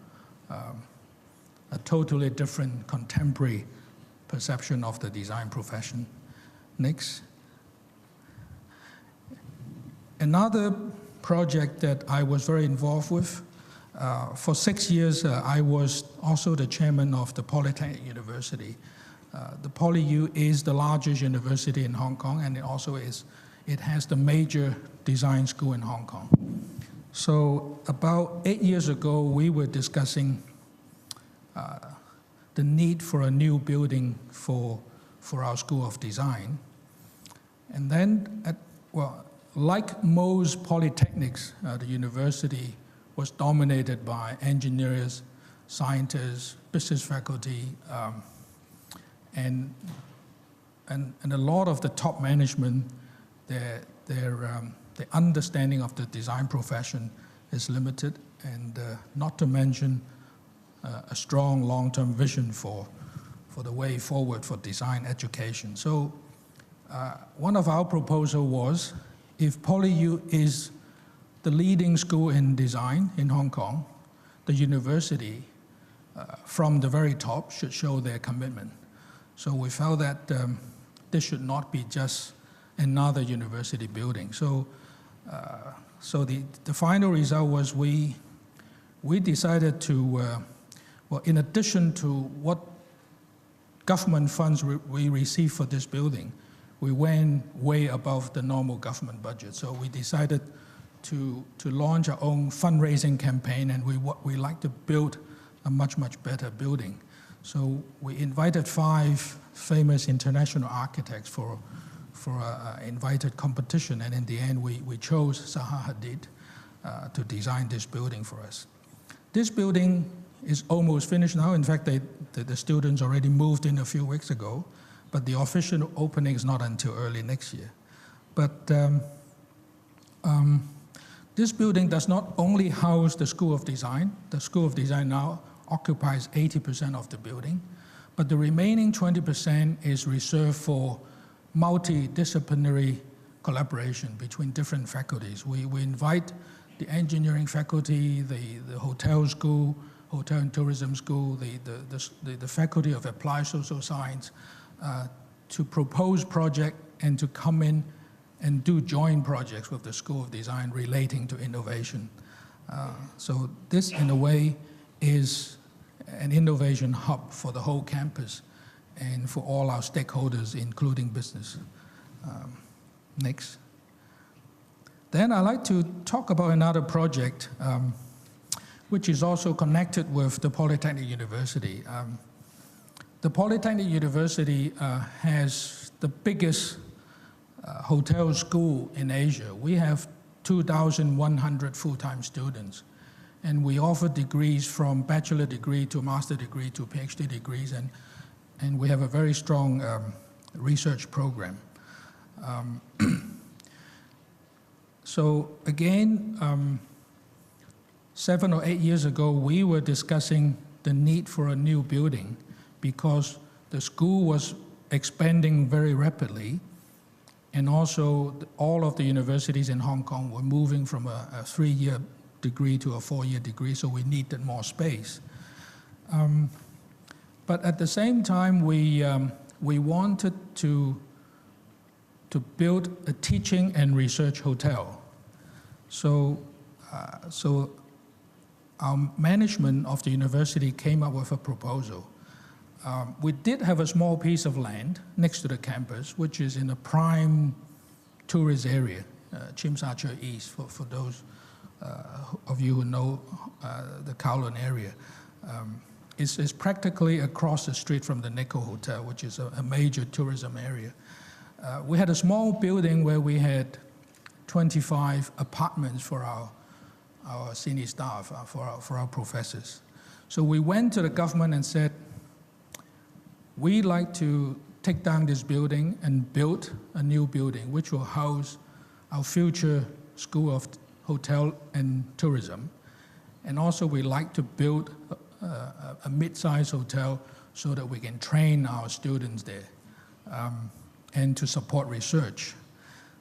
a totally different contemporary perception of the design profession. Next. Another project that I was very involved with, for 6 years, I was also the chairman of the Polytechnic University. The PolyU is the largest university in Hong Kong, and it has the major design school in Hong Kong. So about 8 years ago, we were discussing the need for a new building for our School of Design. And then, like most polytechnics, the university was dominated by engineers, scientists, business faculty, and a lot of the top management, their understanding of the design profession is limited, and not to mention a strong long-term vision for the way forward for design education. So one of our proposals was, if PolyU is the leading school in design in Hong Kong, the university from the very top should show their commitment. So we felt that this should not be just another university building. So the final result was we decided to, in addition to what government funds we received for this building, we went way above the normal government budget. So we decided to launch our own fundraising campaign, and we like to build a much better building. So we invited 5 famous international architects for an invited competition, and in the end we chose Zaha Hadid to design this building for us. This building is almost finished now. In fact, the students already moved in a few weeks ago, but the official opening is not until early next year. But this building does not only house the School of Design. The School of Design now occupies 80% of the building, but the remaining 20% is reserved for multidisciplinary collaboration between different faculties. We invite the engineering faculty, the hotel school, Hotel and Tourism School, the Faculty of Applied Social Science, to propose projects and to come in and do joint projects with the School of Design relating to innovation. So this, in a way, is an innovation hub for the whole campus and for all our stakeholders, including business. Next. Then I'd like to talk about another project, which is also connected with the Polytechnic University. The Polytechnic University has the biggest hotel school in Asia. We have 2,100 full-time students, and we offer degrees from bachelor degree to master degree to PhD degrees, and we have a very strong research program. So again, 7 or 8 years ago, we were discussing the need for a new building because the school was expanding very rapidly, and also all of the universities in Hong Kong were moving from a 3-year degree to a 4-year degree, so we needed more space. But at the same time, we wanted to build a teaching and research hotel. So our management of the university came up with a proposal. We did have a small piece of land next to the campus, which is in a prime tourist area, Tsim Sha Tsui East, for those of you who know the Kowloon area. It's practically across the street from the Nikko Hotel, which is a major tourism area. We had a small building where we had 25 apartments for our senior staff, for our professors. So we went to the government and said, we'd like to take down this building and build a new building which will house our future School of Hotel and Tourism. And also we'd like to build a mid-sized hotel so that we can train our students there and to support research.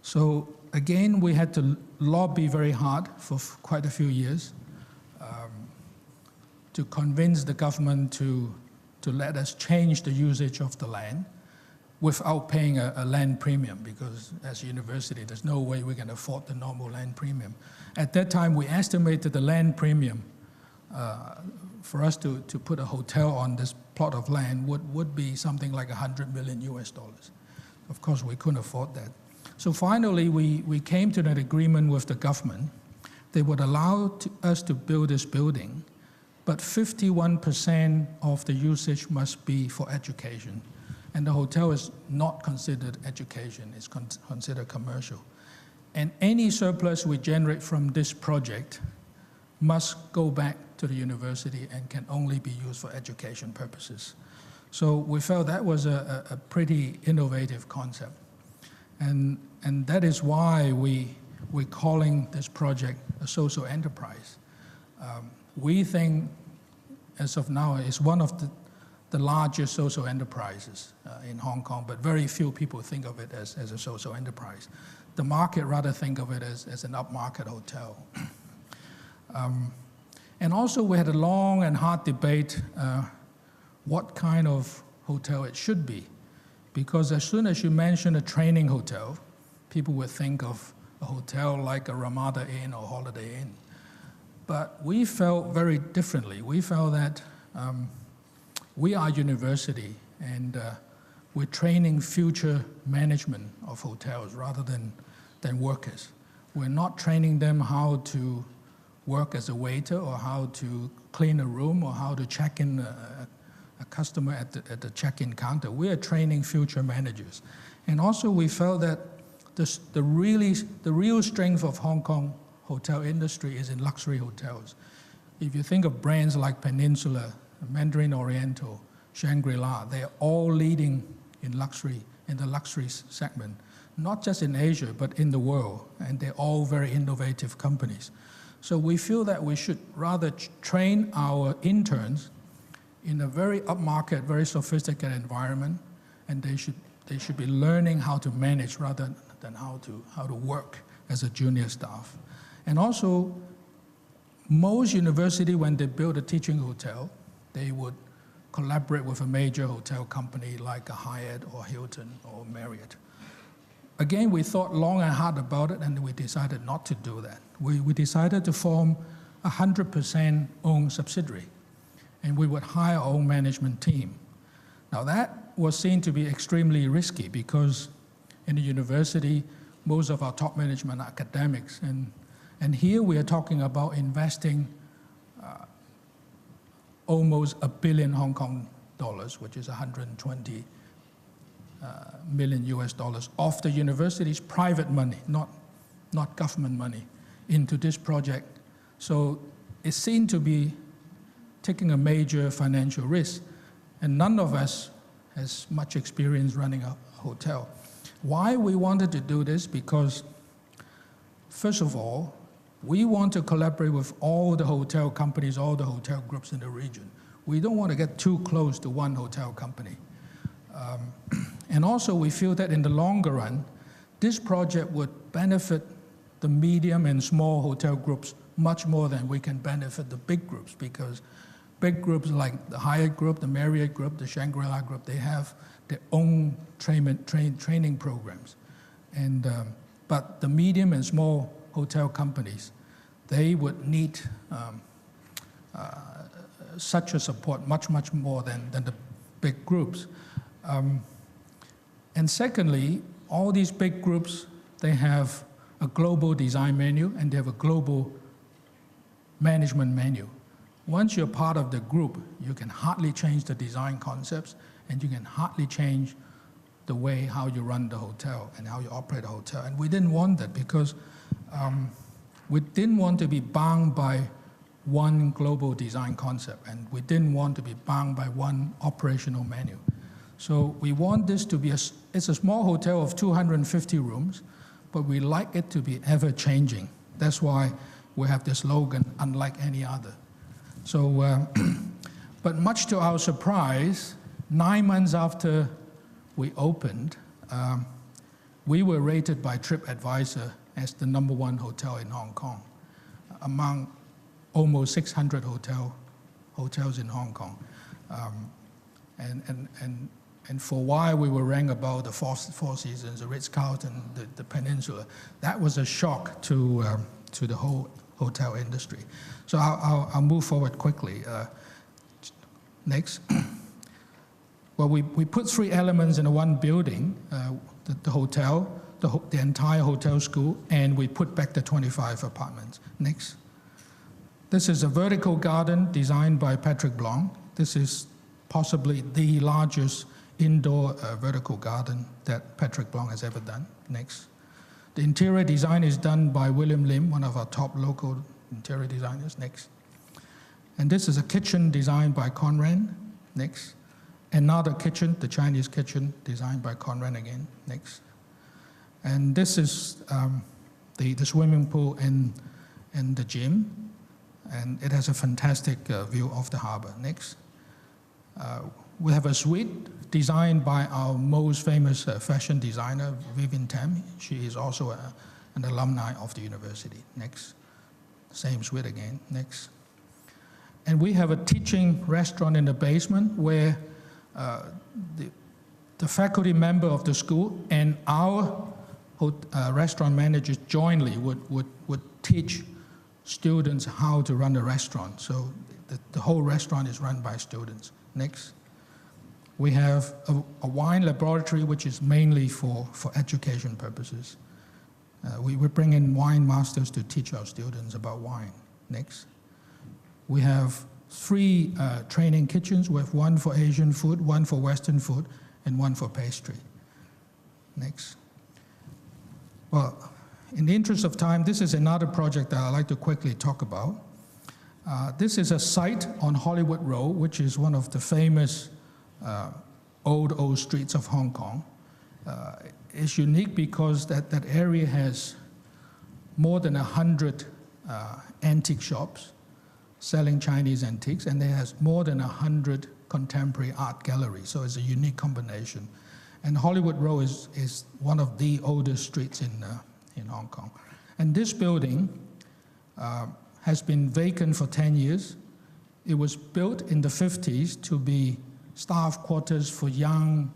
So again, we had to lobby very hard for quite a few years to convince the government to let us change the usage of the land without paying a land premium, because as a university, there's no way we can afford the normal land premium. At that time, we estimated the land premium for us to put a hotel on this plot of land would be something like $100 million US. Of course, we couldn't afford that. So finally, we came to an agreement with the government. They would allow us to build this building, but 51% of the usage must be for education. And the hotel is not considered education, it's considered commercial. And any surplus we generate from this project must go back to the university and can only be used for education purposes. So we felt that was a pretty innovative concept. And that is why we're calling this project a social enterprise. We think, as of now, it's one of the largest social enterprises in Hong Kong, but very few people think of it as a social enterprise. The market rather think of it as an upmarket hotel. And also we had a long and hard debate what kind of hotel it should be. Because as soon as you mention a training hotel, people would think of a hotel like a Ramada Inn or Holiday Inn. But we felt very differently. We felt that we are a university and we're training future management of hotels rather than workers. We're not training them how to work as a waiter or how to clean a room or how to check in a customer at the check-in counter. We are training future managers. And also we felt that the real strength of Hong Kong hotel industry is in luxury hotels. If you think of brands like Peninsula, Mandarin Oriental, Shangri-La, they're all leading in the luxury segment, not just in Asia, but in the world, and they're all very innovative companies. So we feel that we should rather train our interns in a very upmarket, very sophisticated environment, and they should be learning how to manage rather than how to work as a junior staff. And also, most university, when they build a teaching hotel, they would collaborate with a major hotel company like a Hyatt or Hilton or Marriott. Again, we thought long and hard about it, and we decided not to do that. We decided to form a 100% owned subsidiary, and we would hire our own management team. Now that was seen to be extremely risky because in the university, most of our top management are academics, and here we are talking about investing almost $1 billion Hong Kong dollars, which is 120 million US dollars of the university's private money, not government money, into this project. So it seemed to be taking a major financial risk, and none of us has much experience running a hotel. Why we wanted to do this? Because first of all, we want to collaborate with all the hotel companies, all the hotel groups in the region. We don't want to get too close to one hotel company. And also we feel that in the longer run, this project would benefit the medium and small hotel groups much more than we can benefit the big groups, because big groups like the Hyatt Group, the Marriott Group, the Shangri-La Group, they have their own training programs. But the medium and small hotel companies, they would need such a support much more than the big groups. And secondly, all these big groups, they have a global design menu and they have a global management menu. Once you're part of the group, you can hardly change the design concepts, and you can hardly change the way how you run the hotel and how you operate a hotel. And we didn't want that because we didn't want to be bound by one global design concept, and we didn't want to be bound by one operational menu. So we want this to be it's a small hotel of 250 rooms, but we like it to be ever-changing. That's why we have this slogan, unlike any other. So, but much to our surprise, 9 months after we opened, we were rated by TripAdvisor as the #1 hotel in Hong Kong, among almost 600 hotels in Hong Kong. And for why we were ranked above the Four Seasons, the Ritz-Carlton, the Peninsula, that was a shock to the whole hotel industry. So I'll move forward quickly. Next. Well, we put 3 elements in one building, the hotel, the entire hotel school, and we put back the 25 apartments. Next. This is a vertical garden designed by Patrick Blanc. This is possibly the largest indoor vertical garden that Patrick Blanc has ever done. Next. The interior design is done by William Lim, one of our top local interior designers. Next. And this is a kitchen designed by Conran. Next. Another kitchen, the Chinese kitchen, designed by Conran again. Next. And this is the swimming pool and the gym. And it has a fantastic view of the harbor. Next. We have a suite designed by our most famous fashion designer, Vivienne Tam. She is also an alumni of the university. Next. Same suite again. Next. And we have a teaching restaurant in the basement where the faculty member of the school and our restaurant managers jointly would teach students how to run a restaurant. So the whole restaurant is run by students. Next. We have a wine laboratory, which is mainly for education purposes. We bring in wine masters to teach our students about wine. Next. We have 3 training kitchens. We have 1 for Asian food, 1 for Western food, and 1 for pastry. Next. Well, in the interest of time, this is another project that I'd like to quickly talk about. This is a site on Hollywood Road, which is one of the famous old streets of Hong Kong. It's unique because that area has more than 100 antique shops selling Chinese antiques, and it has more than 100 contemporary art galleries. So it's a unique combination. And Hollywood Road is one of the oldest streets in Hong Kong. And this building has been vacant for 10 years. It was built in the 50s to be staff quarters for young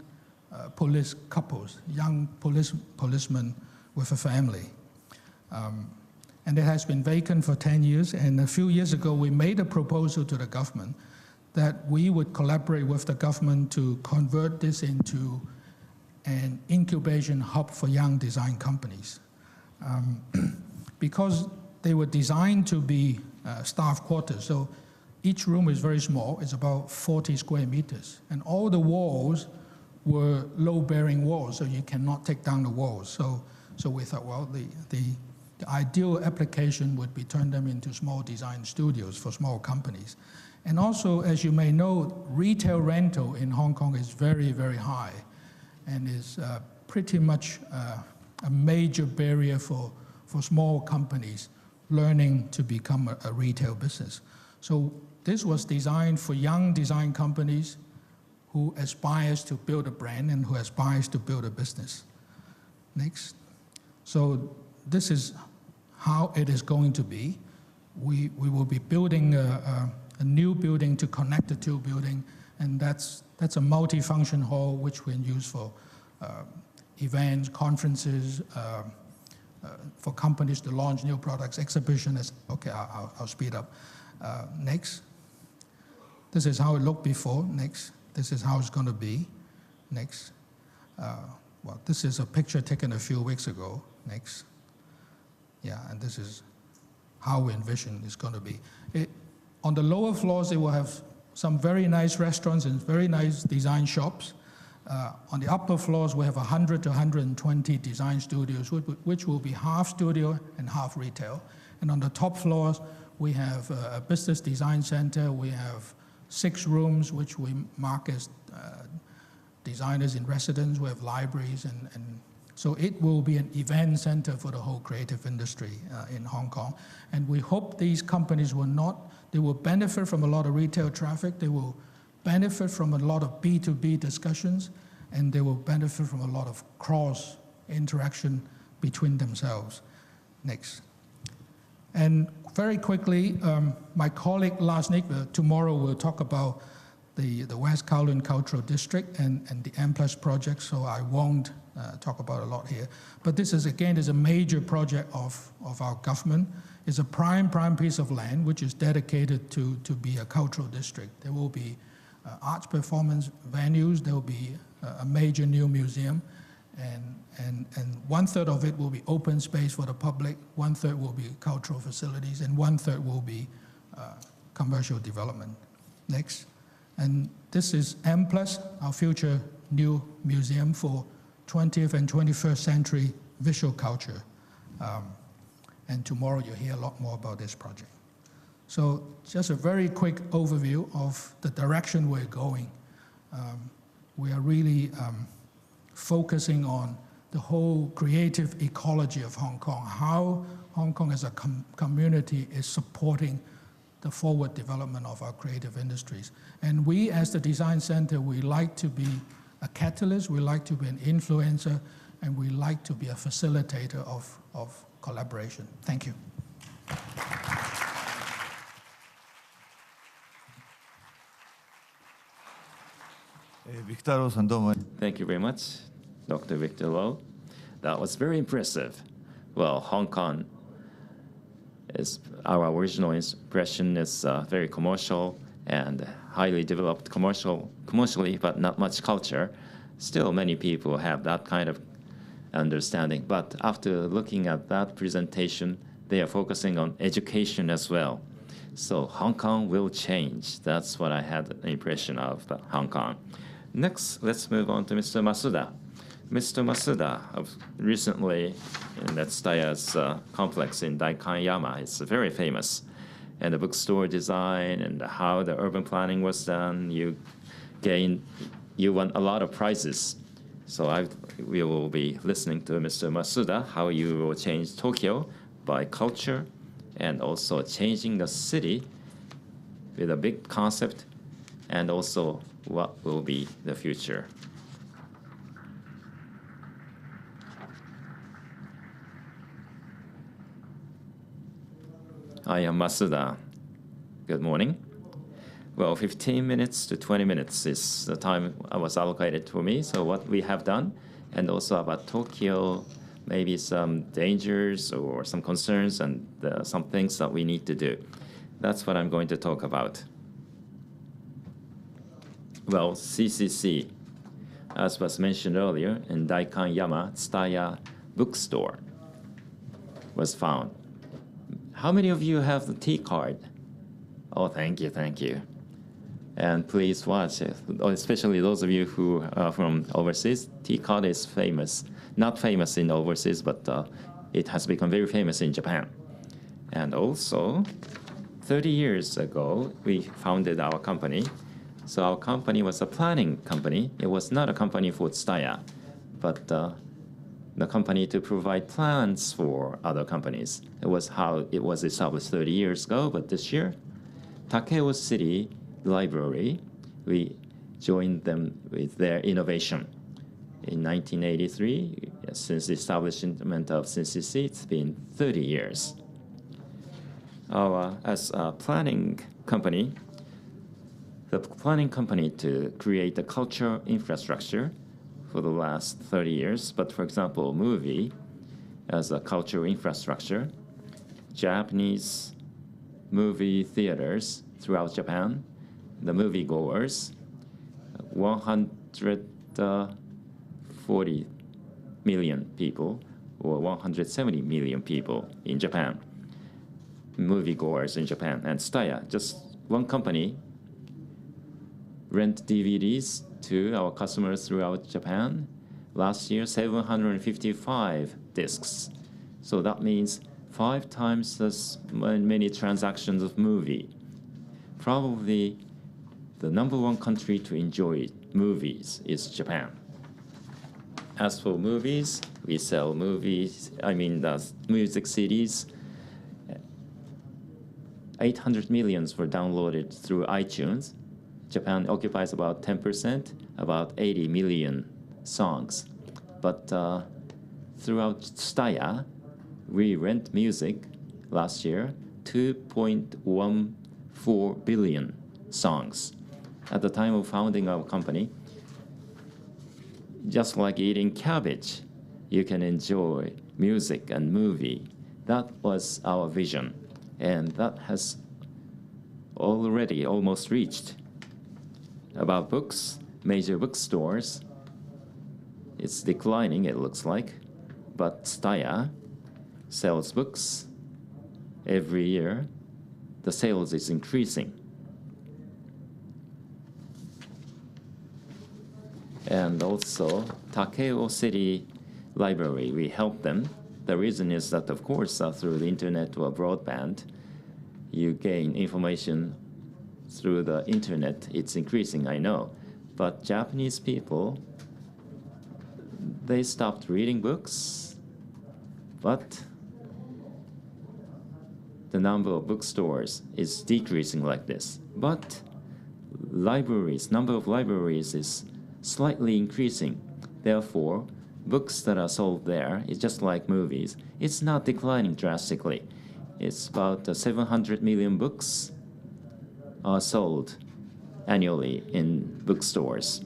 police couples, young policemen with a family. And it has been vacant for 10 years. And a few years ago, we made a proposal to the government that we would collaborate with the government to convert this into an incubation hub for young design companies. Because they were designed to be staff quarters, so each room is very small, it's about 40 square meters, and all the walls were low-bearing walls, so you cannot take down the walls. So we thought, well, the ideal application would be turn them into small design studios for small companies. And also, as you may know, retail rental in Hong Kong is very, very high, and is pretty much a major barrier for small companies learning to become a retail business. So this was designed for young design companies who aspires to build a brand and who aspires to build a business. Next. So this is how it is going to be. We will be building a new building to connect the two buildings, and that's a multi-function hall which we use for events, conferences, for companies to launch new products, exhibitions. Okay, I'll speed up. Next. This is how it looked before. Next. This is how it's going to be. Next. Well, this is a picture taken a few weeks ago. Next. Yeah, and this is how we envision it's going to be. On the lower floors, it will have some very nice restaurants and very nice design shops. On the upper floors, we have 100 to 120 design studios, which will be half studio and half retail. And on the top floors, we have a business design center. We have 6 rooms, which we mark as designers in residence. We have libraries, and so it will be an event center for the whole creative industry in Hong Kong. And we hope these companies they will benefit from a lot of retail traffic. They will benefit from a lot of B2B discussions, and they will benefit from a lot of cross interaction between themselves. Next. And very quickly, my colleague last night, tomorrow we'll talk about the West Kowloon Cultural District and the M+ project, so I won't talk about a lot here. But this is, again, is a major project of our government. It's a prime piece of land which is dedicated to be a cultural district. There will be arts performance venues, there will be a major new museum, and 1/3 of it will be open space for the public, 1/3 will be cultural facilities, and 1/3 will be commercial development. Next. And this is M+, our future new museum for 20th and 21st century visual culture. And tomorrow you'll hear a lot more about this project. So just a very quick overview of the direction we're going. We are really focusing on the whole creative ecology of Hong Kong, how Hong Kong as a community is supporting the forward development of our creative industries. And we, as the Design Center, we like to be a catalyst, we like to be an influencer, and we like to be a facilitator of collaboration. Thank you. Thank you very much, Dr. Victor Lo. That was very impressive. Well, Hong Kong is, our original impression is very commercial and highly developed commercially, but not much culture. Still, many people have that kind of understanding. But after looking at that presentation, they are focusing on education as well. So Hong Kong will change. That's what I had an impression of Hong Kong. Next, let's move on to Mr. Masuda. Mr. Masuda, recently in that Tsudaya's complex in Daikanyama, it's very famous. And the bookstore design and how the urban planning was done, you won a lot of prizes. So we will be listening to Mr. Masuda, how you will change Tokyo by culture and also changing the city with a big concept and also what will be the future. I am Masuda. Good morning. Well, 15 minutes to 20 minutes is the time I was allocated for me. So what we have done, and also about Tokyo, maybe some dangers or some concerns and some things that we need to do. That's what I'm going to talk about. Well, CCC, as was mentioned earlier, in Daikanyama Tsutaya bookstore was found. How many of you have the T card? Oh, thank you, thank you. And please watch it, especially those of you who are from overseas. T card is famous, not famous in overseas, but it has become very famous in Japan. And also, 30 years ago, we founded our company. So our company was a planning company. It was not a company for Tsutaya, but the company to provide plans for other companies. It was how it was established 30 years ago, but this year, Takeo City Library, we joined them with their innovation. In 1983, since the establishment of CCC, it's been 30 years. As a planning company, the planning company to create the culture infrastructure for the last 30 years. But for example, movie as a cultural infrastructure, Japanese movie theaters throughout Japan, the moviegoers, 140 million people or 170 million people in Japan, moviegoers in Japan. And Tsutaya, just one company, rent DVDs to our customers throughout Japan. Last year, 755 discs. So that means 5 times as many transactions of movie. Probably the number one country to enjoy movies is Japan. As for movies, we sell movies, the music CDs. 800 millions were downloaded through iTunes. Japan occupies about 10%, about 80 million songs. But throughout Tsutaya, we rent music last year, 2.14 billion songs. At the time of founding our company, just like eating cabbage, you can enjoy music and movie. That was our vision, and that has already almost reached. About books, major bookstores, it's declining, it looks like, but Tsutaya sells books every year. The sales is increasing. And also, Takeo City Library, we help them. The reason is that, of course, through the internet or broadband, you gain information through the internet. It's increasing, I know. But Japanese people, they stopped reading books, but the number of bookstores is decreasing like this. But libraries, number of libraries is slightly increasing. Therefore, books that are sold there is just like movies. It's not declining drastically. It's about 700 million books are sold annually in bookstores.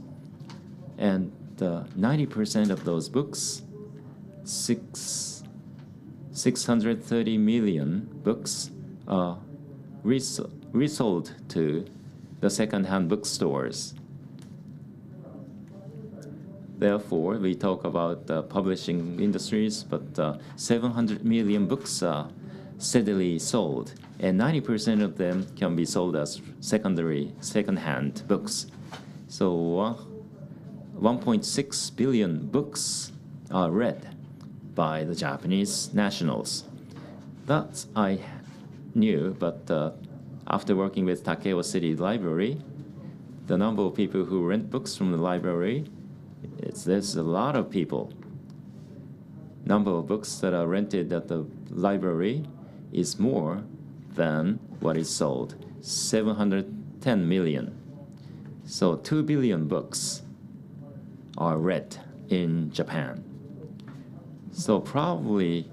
And 90% of those books, 630 million books, are resold to the second-hand bookstores. Therefore, we talk about publishing industries, but 700 million books are steadily sold, and 90% of them can be sold as second-hand books. So 1.6 billion books are read by the Japanese nationals. That I knew, but after working with Takeo City Library, the number of people who rent books from the library, there's a lot of people. Number of books that are rented at the library is more than what is sold, 710 million. So 2 billion books are read in Japan. So probably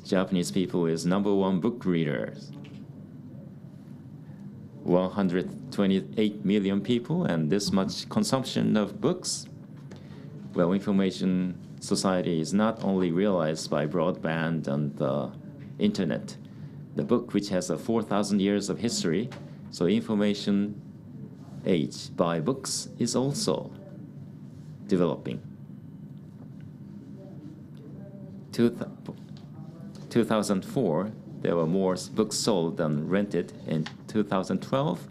Japanese people is number one book readers 128 million people and this much consumption of books. Well, information society is not only realized by broadband and the internet. The book, which has 4,000 years of history, so information age by books is also developing. 2004, there were more books sold than rented. In 2012,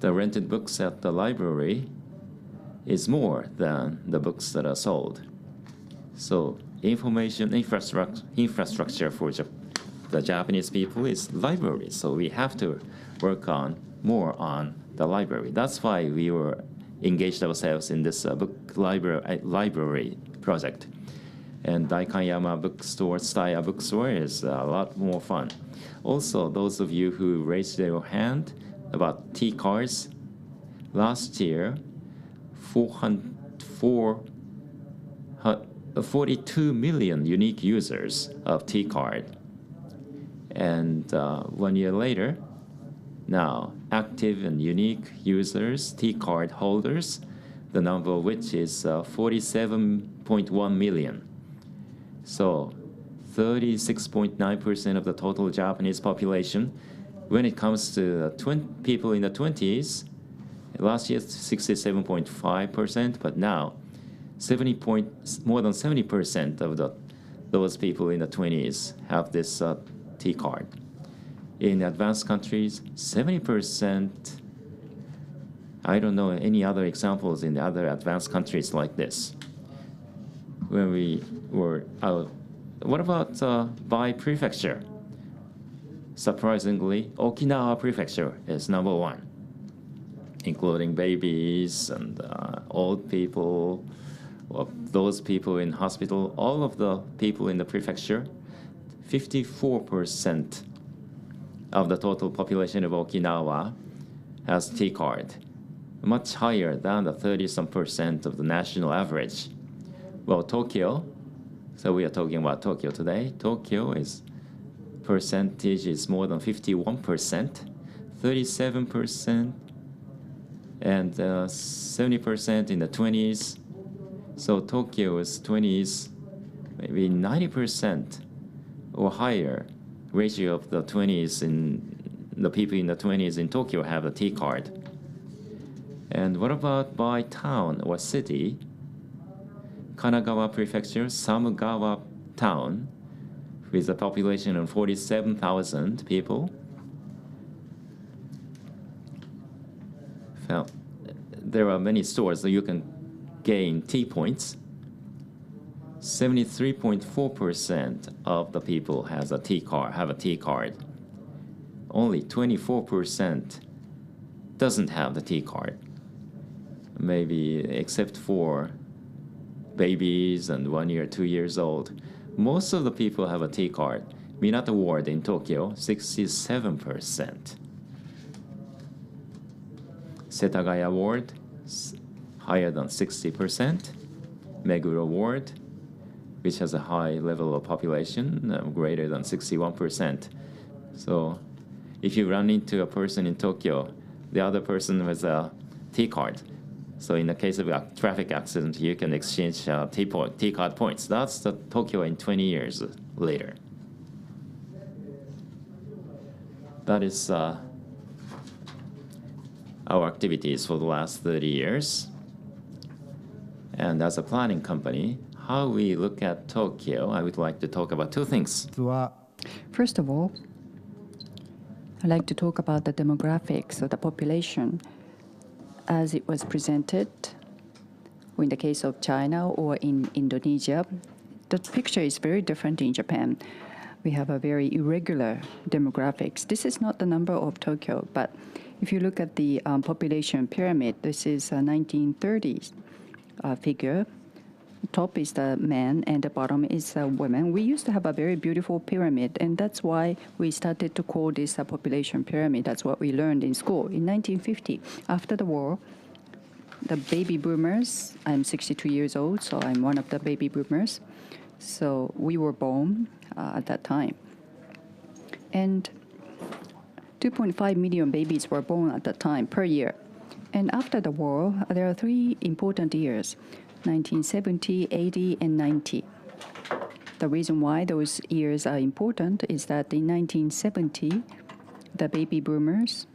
the rented books at the library is more than the books that are sold. So information infrastructure for the Japanese people is libraries. So we have to work on more on the library. That's why we were engaged ourselves in this book library project. And Daikanyama bookstore, Tsutaya bookstore is a lot more fun. Also, those of you who raised your hand about T-cards, last year, 42 million unique users of T-card. And 1 year later, now active and unique users, T-card holders, the number of which is 47.1 million. So 36.9% of the total Japanese population. When it comes to people in the 20s, last year 67.5%, but now more than 70% of those people in the 20s have this T-card. In advanced countries, 70%. I don't know any other examples in the other advanced countries like this. When we were out, what about by prefecture? Surprisingly, Okinawa prefecture is number one, including babies and old people, or those people in hospital, all of the people in the prefecture. 54% of the total population of Okinawa has T-card, much higher than the 30-some% of the national average. Well, Tokyo, so we are talking about Tokyo today. Tokyo percentage is more than 51%, 37%, and 70% in the 20s. So Tokyo's 20s, maybe 90% or higher ratio of the 20s in the people in the 20s in Tokyo have a T-card. And what about by town or city? Kanagawa Prefecture, Samugawa Town, with a population of 47,000 people. There are many stores that you can gain T-points. 73.4% of the people have a T-card. Only 24% doesn't have the T-card. Maybe except for babies and 1 year, 2 years old. Most of the people have a T-card. Minato Ward in Tokyo, 67%. Setagaya Ward, higher than 60%. Meguro Ward, which has a high level of population, greater than 61%. So if you run into a person in Tokyo, the other person has a T-card. So in the case of a traffic accident, you can exchange T-card points. That's the Tokyo in 20 years later. That is our activities for the last 30 years. And as a planning company, how we look at Tokyo, I would like to talk about two things. First of all, I'd like to talk about the demographics of the population as it was presented in the case of China or in Indonesia. The picture is very different in Japan. We have a very irregular demographics. This is not the number of Tokyo, but if you look at the population pyramid, this is a 1930s figure. Top is the man and the bottom is women. We used to have a very beautiful pyramid, and that's why we started to call this a population pyramid. That's what we learned in school. In 1950, after the war, the baby boomers, I'm 62 years old, so I'm one of the baby boomers. So we were born at that time. And 2.5 million babies were born at that time per year. And after the war, there are three important years, 1970, 80, and 90. The reason why those years are important is that in 1970, the baby boomers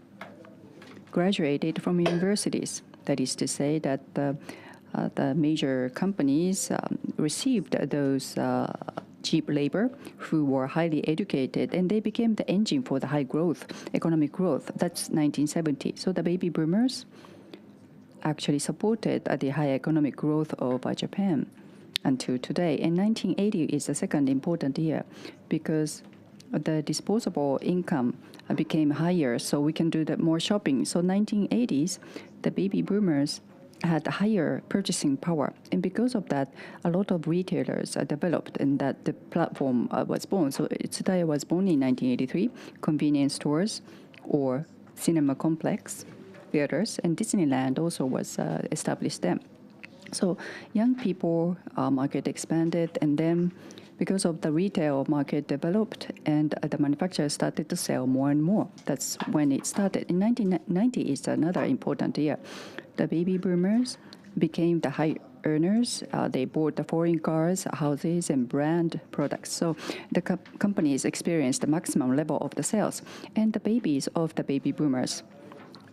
graduated from universities. That is to say that the major companies received those cheap labor who were highly educated, and they became the engine for the high growth, economic growth. That's 1970. So the baby boomers actually supported the high economic growth of Japan until today. And 1980 is the second important year because the disposable income became higher, so we can do more shopping. So 1980s, the baby boomers had higher purchasing power. And because of that, a lot of retailers developed and that the platform was born. So Tsutaya was born in 1983, convenience stores or cinema complex, theaters, and Disneyland also was established then. So young people market expanded, and then because of the retail market developed and the manufacturers started to sell more and more. That's when it started. In 1990 is another important year. The baby boomers became the high earners. They bought the foreign cars, houses, and brand products. So the companies experienced the maximum level of the sales. And the babies of the baby boomers,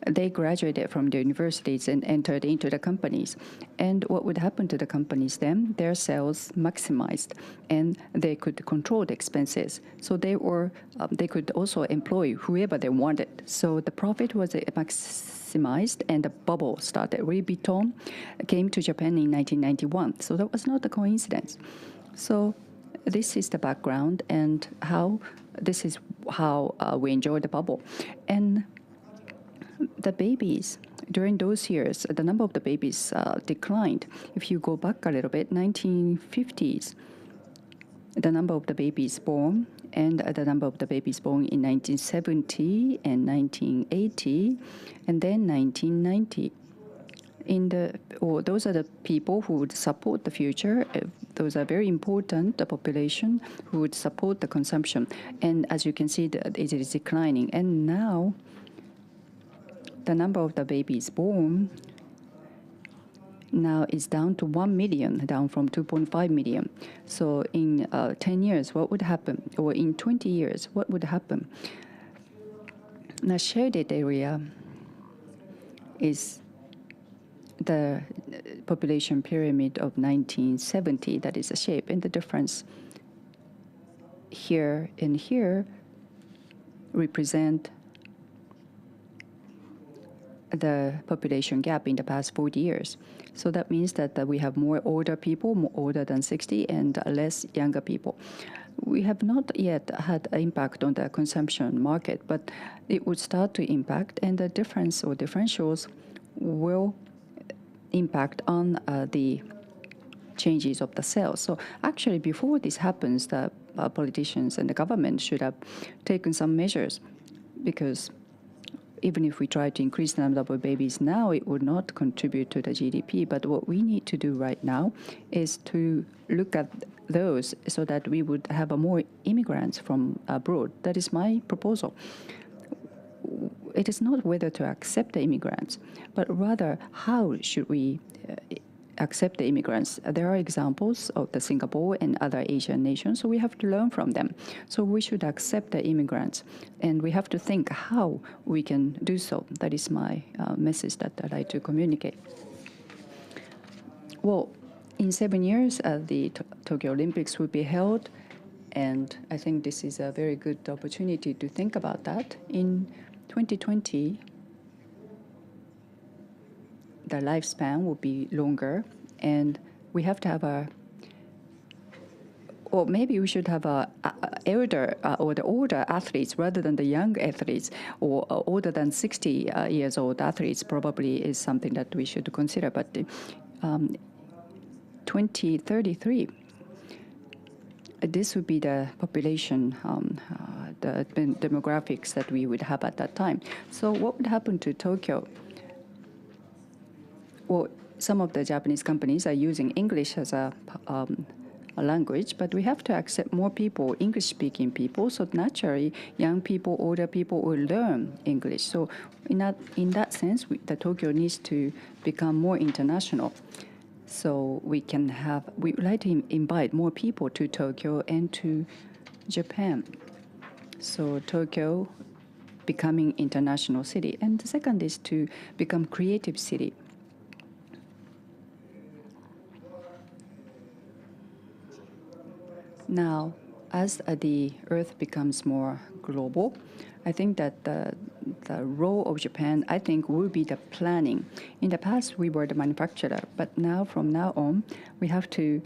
they graduated from the universities and entered into the companies. And what would happen to the companies then? Their sales maximized, and they could control the expenses. So they could also employ whoever they wanted. So the profit was maximized, and the bubble started. Louis Vuitton came to Japan in 1991. So that was not a coincidence. So this is the background, and this is how we enjoyed the bubble. And the babies, during those years, the number of the babies declined. If you go back a little bit, 1950s, the number of the babies born and the number of the babies born in 1970 and 1980, and then 1990. Those are the people who would support the future. Those are very important, the population who would support the consumption. And as you can see, it is declining. And now, the number of the babies born now is down to 1 million, down from 2.5 million. So in 10 years, what would happen? Or in 20 years, what would happen? The shaded area is the population pyramid of 1970. That is the shape. And the difference here and here represent the population gap in the past 40 years. So that means that we have more older people, more older than 60, and less younger people. We have not yet had an impact on the consumption market, but it would start to impact, and the difference or differentials will impact on the changes of the sales. So actually, before this happens, the politicians and the government should have taken some measures, because even if we try to increase the number of babies now, it would not contribute to the GDP. But what we need to do right now is to look at those so that we would have more immigrants from abroad. That is my proposal. It is not whether to accept the immigrants, but rather how should we accept the immigrants. There are examples of the Singapore and other Asian nations, so we have to learn from them. So we should accept the immigrants, and we have to think how we can do so. That is my message that I'd like to communicate. Well, in 7 years, the Tokyo Olympics will be held, and I think this is a very good opportunity to think about that. In 2020, the lifespan will be longer, and we have to have or maybe we should have elder or the older athletes rather than the young athletes, or older than 60 years old athletes probably is something that we should consider. But 2033, this would be the population, the demographics that we would have at that time. So what would happen to Tokyo? Well, some of the Japanese companies are using English as a language, but we have to accept more people, English-speaking people, so naturally young people, older people will learn English. So in that sense, the Tokyo needs to become more international. So we would like to invite more people to Tokyo and to Japan. So Tokyo becoming international city. And the second is to become creative city. Now, as the Earth becomes more global, I think that the role of Japan, I think, will be the planning. In the past, we were the manufacturer, but now, from now on, we have to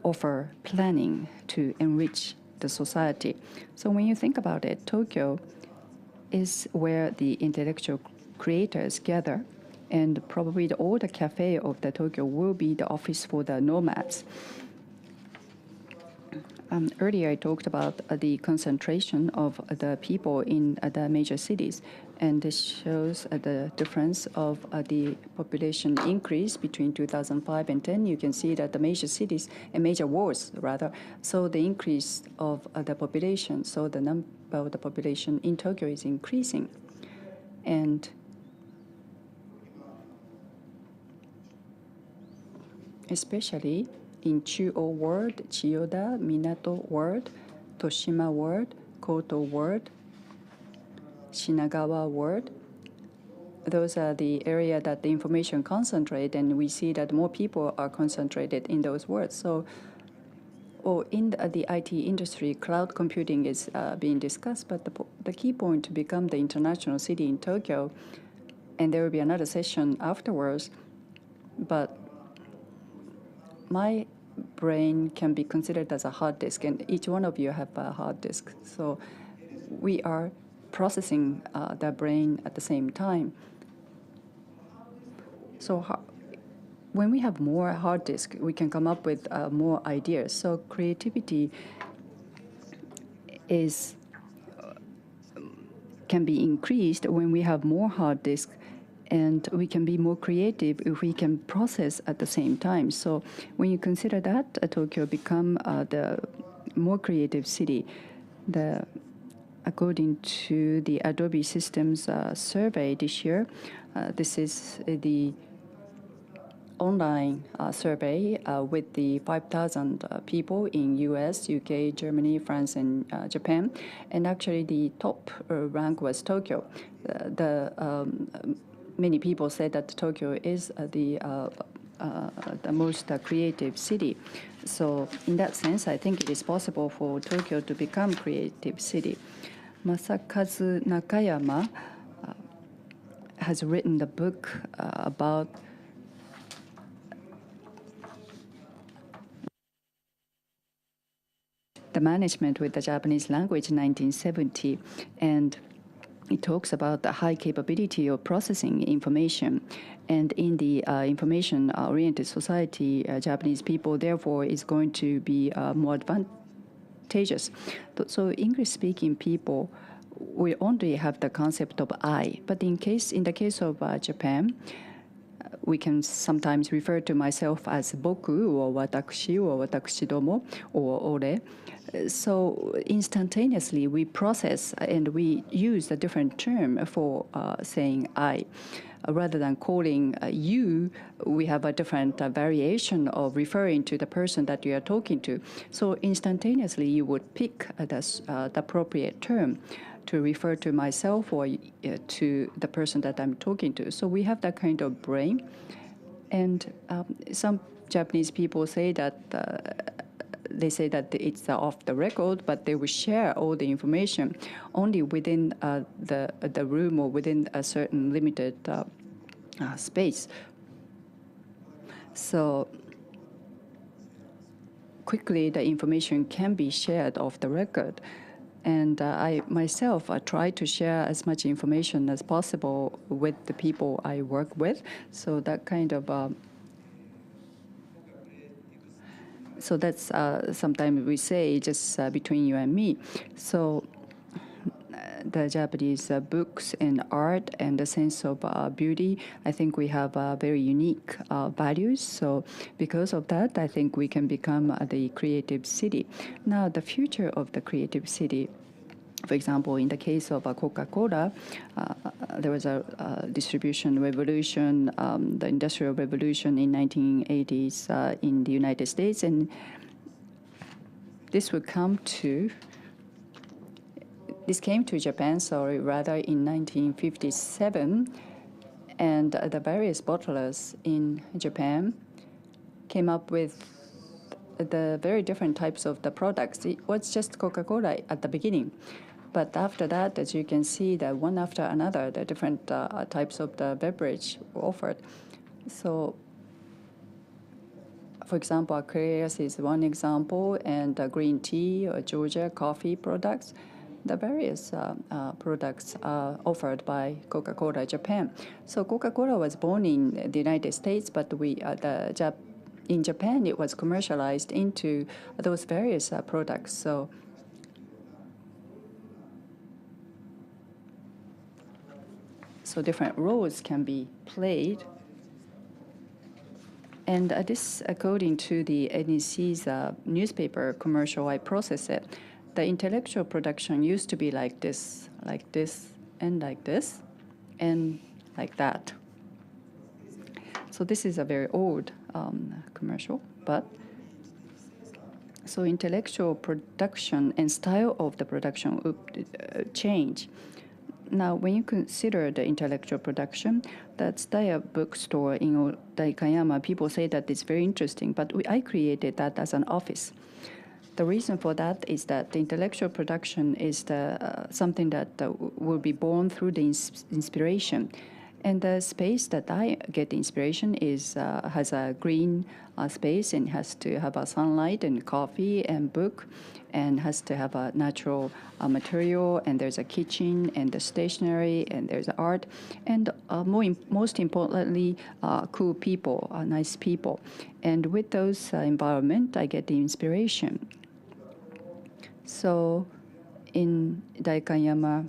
offer planning to enrich the society. So when you think about it, Tokyo is where the intellectual creators gather, and probably all the cafe of the Tokyo will be the office for the nomads. Earlier, I talked about the concentration of the people in the major cities, and this shows the difference of the population increase between 2005 and 10. You can see that the major cities and major wards, rather, so the increase of the population, so the number of the population in Tokyo is increasing. And especially in Chuo Ward, Chiyoda, Minato Ward, Toshima Ward, Koto Ward, Shinagawa Ward. Those are the area that the information concentrate, and we see that more people are concentrated in those wards. So, in the IT industry, cloud computing is being discussed, but the key point to become the international city in Tokyo, and there will be another session afterwards, but my brain can be considered as a hard disk, and each one of you have a hard disk. So we are processing the brain at the same time. So when we have more hard disk, we can come up with more ideas. So creativity can be increased when we have more hard disk, and we can be more creative if we can process at the same time. So when you consider that, Tokyo become the more creative city. According to the Adobe Systems survey this year, this is the online survey with the 5,000 people in US, UK, Germany, France, and Japan. And actually the top rank was Tokyo. Many people say that Tokyo is the most creative city. So in that sense, I think it is possible for Tokyo to become creative city. Masakazu Nakayama has written the book about the management with the Japanese language in 1970, and it talks about the high capability of processing information. And in the information-oriented society, Japanese people, therefore, is going to be more advantageous. So English-speaking people will only have the concept of I. But in the case of Japan, we can sometimes refer to myself as boku or watakushi or watakushidomo or ore. So instantaneously we process and we use a different term for saying I. Rather than calling you, we have a different variation of referring to the person that you are talking to. So instantaneously you would pick the appropriate term to refer to myself or to the person that I'm talking to. So we have that kind of brain. And some Japanese people say that it's off the record, but they will share all the information only within the room or within a certain limited space. So quickly the information can be shared off the record. And I myself try to share as much information as possible with the people I work with. So that kind of so that's sometimes we say just between you and me. So the Japanese books and art and the sense of beauty. I think we have very unique values. So because of that, I think we can become the creative city. Now, the future of the creative city, for example, in the case of Coca-Cola, there was a distribution revolution, the Industrial Revolution in 1980s in the United States, and this came to Japan, rather in 1957, and the various bottlers in Japan came up with the very different types of the products. It was just Coca-Cola at the beginning. But after that, as you can see, that one after another, the different types of the beverage were offered. So, for example, Aquarius is one example, and green tea or Georgia coffee products. The various products are offered by Coca-Cola Japan. So Coca-Cola was born in the United States, but in Japan it was commercialized into those various products. So different roles can be played. And this, according to the NEC's newspaper commercial, I process it. The intellectual production used to be like this, and like this, and like that. So this is a very old commercial, but so intellectual production and style of the production would change. Now, when you consider the intellectual production, that Tsutaya bookstore in Daikanyama, people say that it's very interesting, but I created that as an office. The reason for that is that the intellectual production is something that will be born through the inspiration. And the space that I get inspiration has a green space, and has to have a sunlight and coffee and book, and has to have a natural material, and there's a kitchen and the stationery, and there's art, and most importantly, cool people, nice people. And with those environment, I get the inspiration. So in Daikanyama,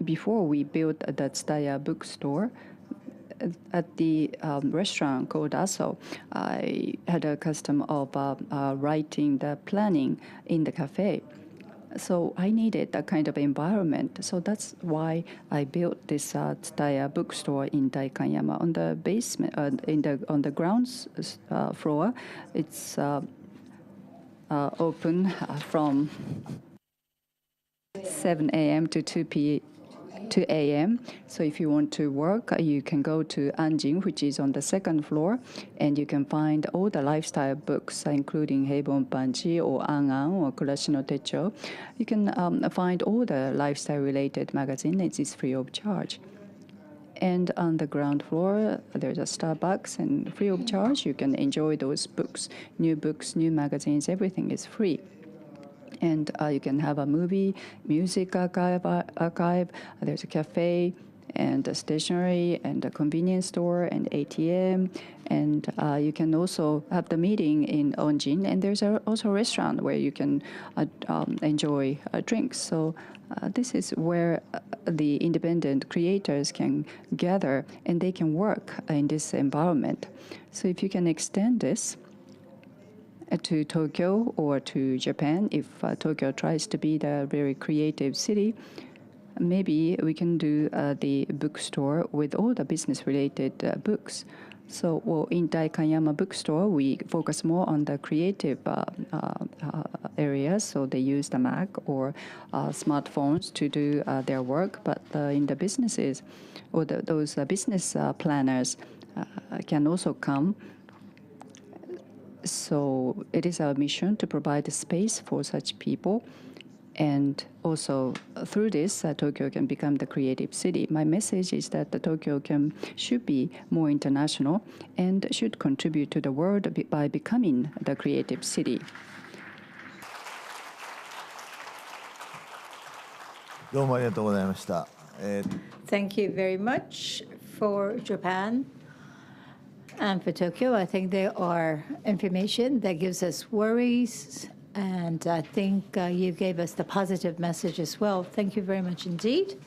before we built the Tsutaya bookstore, at the restaurant called Aso, I had a custom of writing the planning in the cafe. So I needed that kind of environment. So that's why I built this Tsutaya bookstore in Daikanyama. On the basement, on the ground floor, it's open from 7 a.m. to 2 a.m. So if you want to work, you can go to Anjin, which is on the second floor, and you can find all the lifestyle books, including Heibon Banji or An or Kurashi no Techo. You can find all the lifestyle-related magazines. It's free of charge. And on the ground floor, there's a Starbucks, and free of charge, you can enjoy those books, new magazines, everything is free. And you can have a music archive. There's a cafe, and a stationery, and a convenience store, and ATM. And you can also have the meeting in Onjin. And there's also a restaurant where you can enjoy drinks. So this is where the independent creators can gather, and they can work in this environment. So if you can extend this to Tokyo or to Japan, if Tokyo tries to be the very creative city, maybe we can do the bookstore with all the business-related books. So, in Daikanyama bookstore, we focus more on the creative areas. So they use the Mac or smartphones to do their work. But in the businesses, or those business planners can also come. So it is our mission to provide a space for such people. And also through this, Tokyo can become the creative city. My message is that Tokyo should be more international and should contribute to the world by becoming the creative city. Thank you very much for Japan. And for Tokyo, I think there are information that gives us worries And I think you gave us the positive message as well. Thank you very much indeed.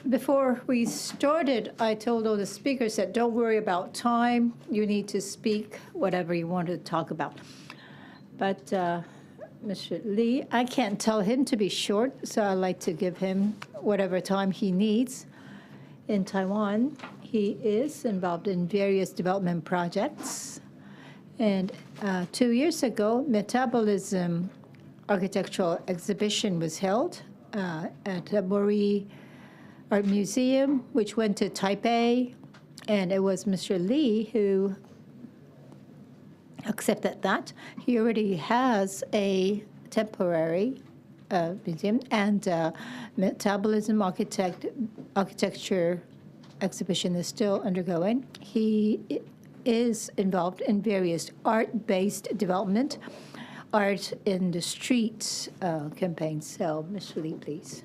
Before we started, I told all the speakers that don't worry about time. You need to speak whatever you want to talk about. But Mr. Lee, I can't tell him to be short, so I like to give him whatever time he needs. In Taiwan, he is involved in various development projects. And 2 years ago, Metabolism Architectural Exhibition was held at the Mori Art Museum, which went to Taipei. And it was Mr. Lee who accepted that. He already has a temporary museum, and Metabolism Architecture Exhibition is still undergoing. He is involved in various art-based development, art in the streets campaigns. So, Mr. Lee, please.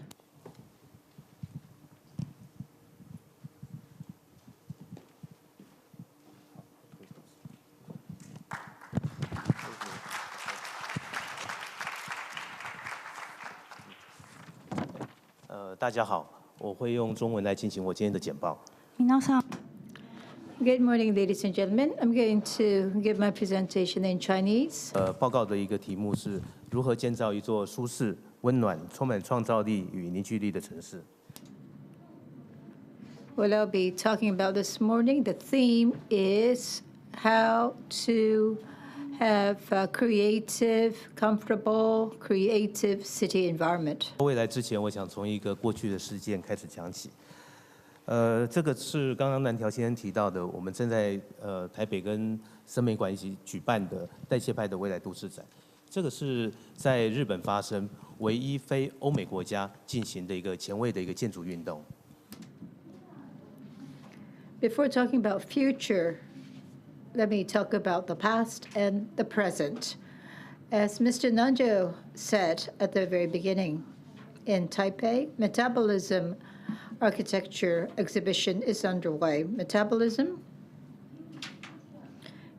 Good morning, ladies and gentlemen. I'm going to give my presentation in Chinese. 报告的一个题目是如何建造一座舒适、温暖、充满创造力与凝聚力的城市。 What I'll be talking about this morning, the theme is how to have a creative, comfortable, creative city environment. 未来之前，我想从一个过去的事件开始讲起。这个是刚刚南条先生提到的，我们正在台北跟森美馆一起举办的代谢派的未来都市展。这个是在日本发生，唯一非欧美国家进行的一个前卫的一个建筑运动。 Before talking about future, let me talk about the past and the present. As Mr. Nanjo said at the very beginning, in Taipei, Metabolism Architecture Exhibition is underway. Metabolism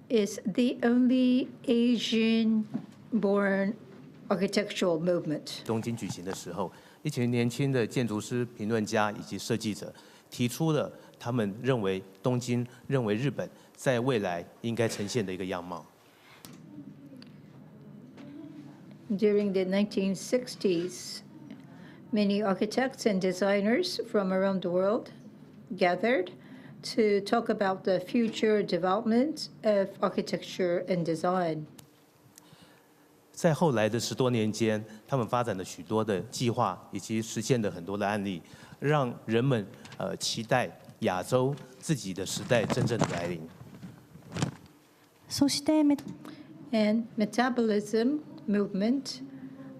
is the only Asian-born architectural movement. 东京举行的时候，一群年轻的建筑师、评论家以及设计者提出了他们认为东京、认为日本在未来应该呈现的一个样貌。 During the 1960s, many architects and designers from around the world gathered to talk about the future development of architecture and design. 在后来的10多年间，他们发展了许多的计划，以及实现了很多的案例，让人们期待亚洲自己的时代真正的来临。And metabolism movement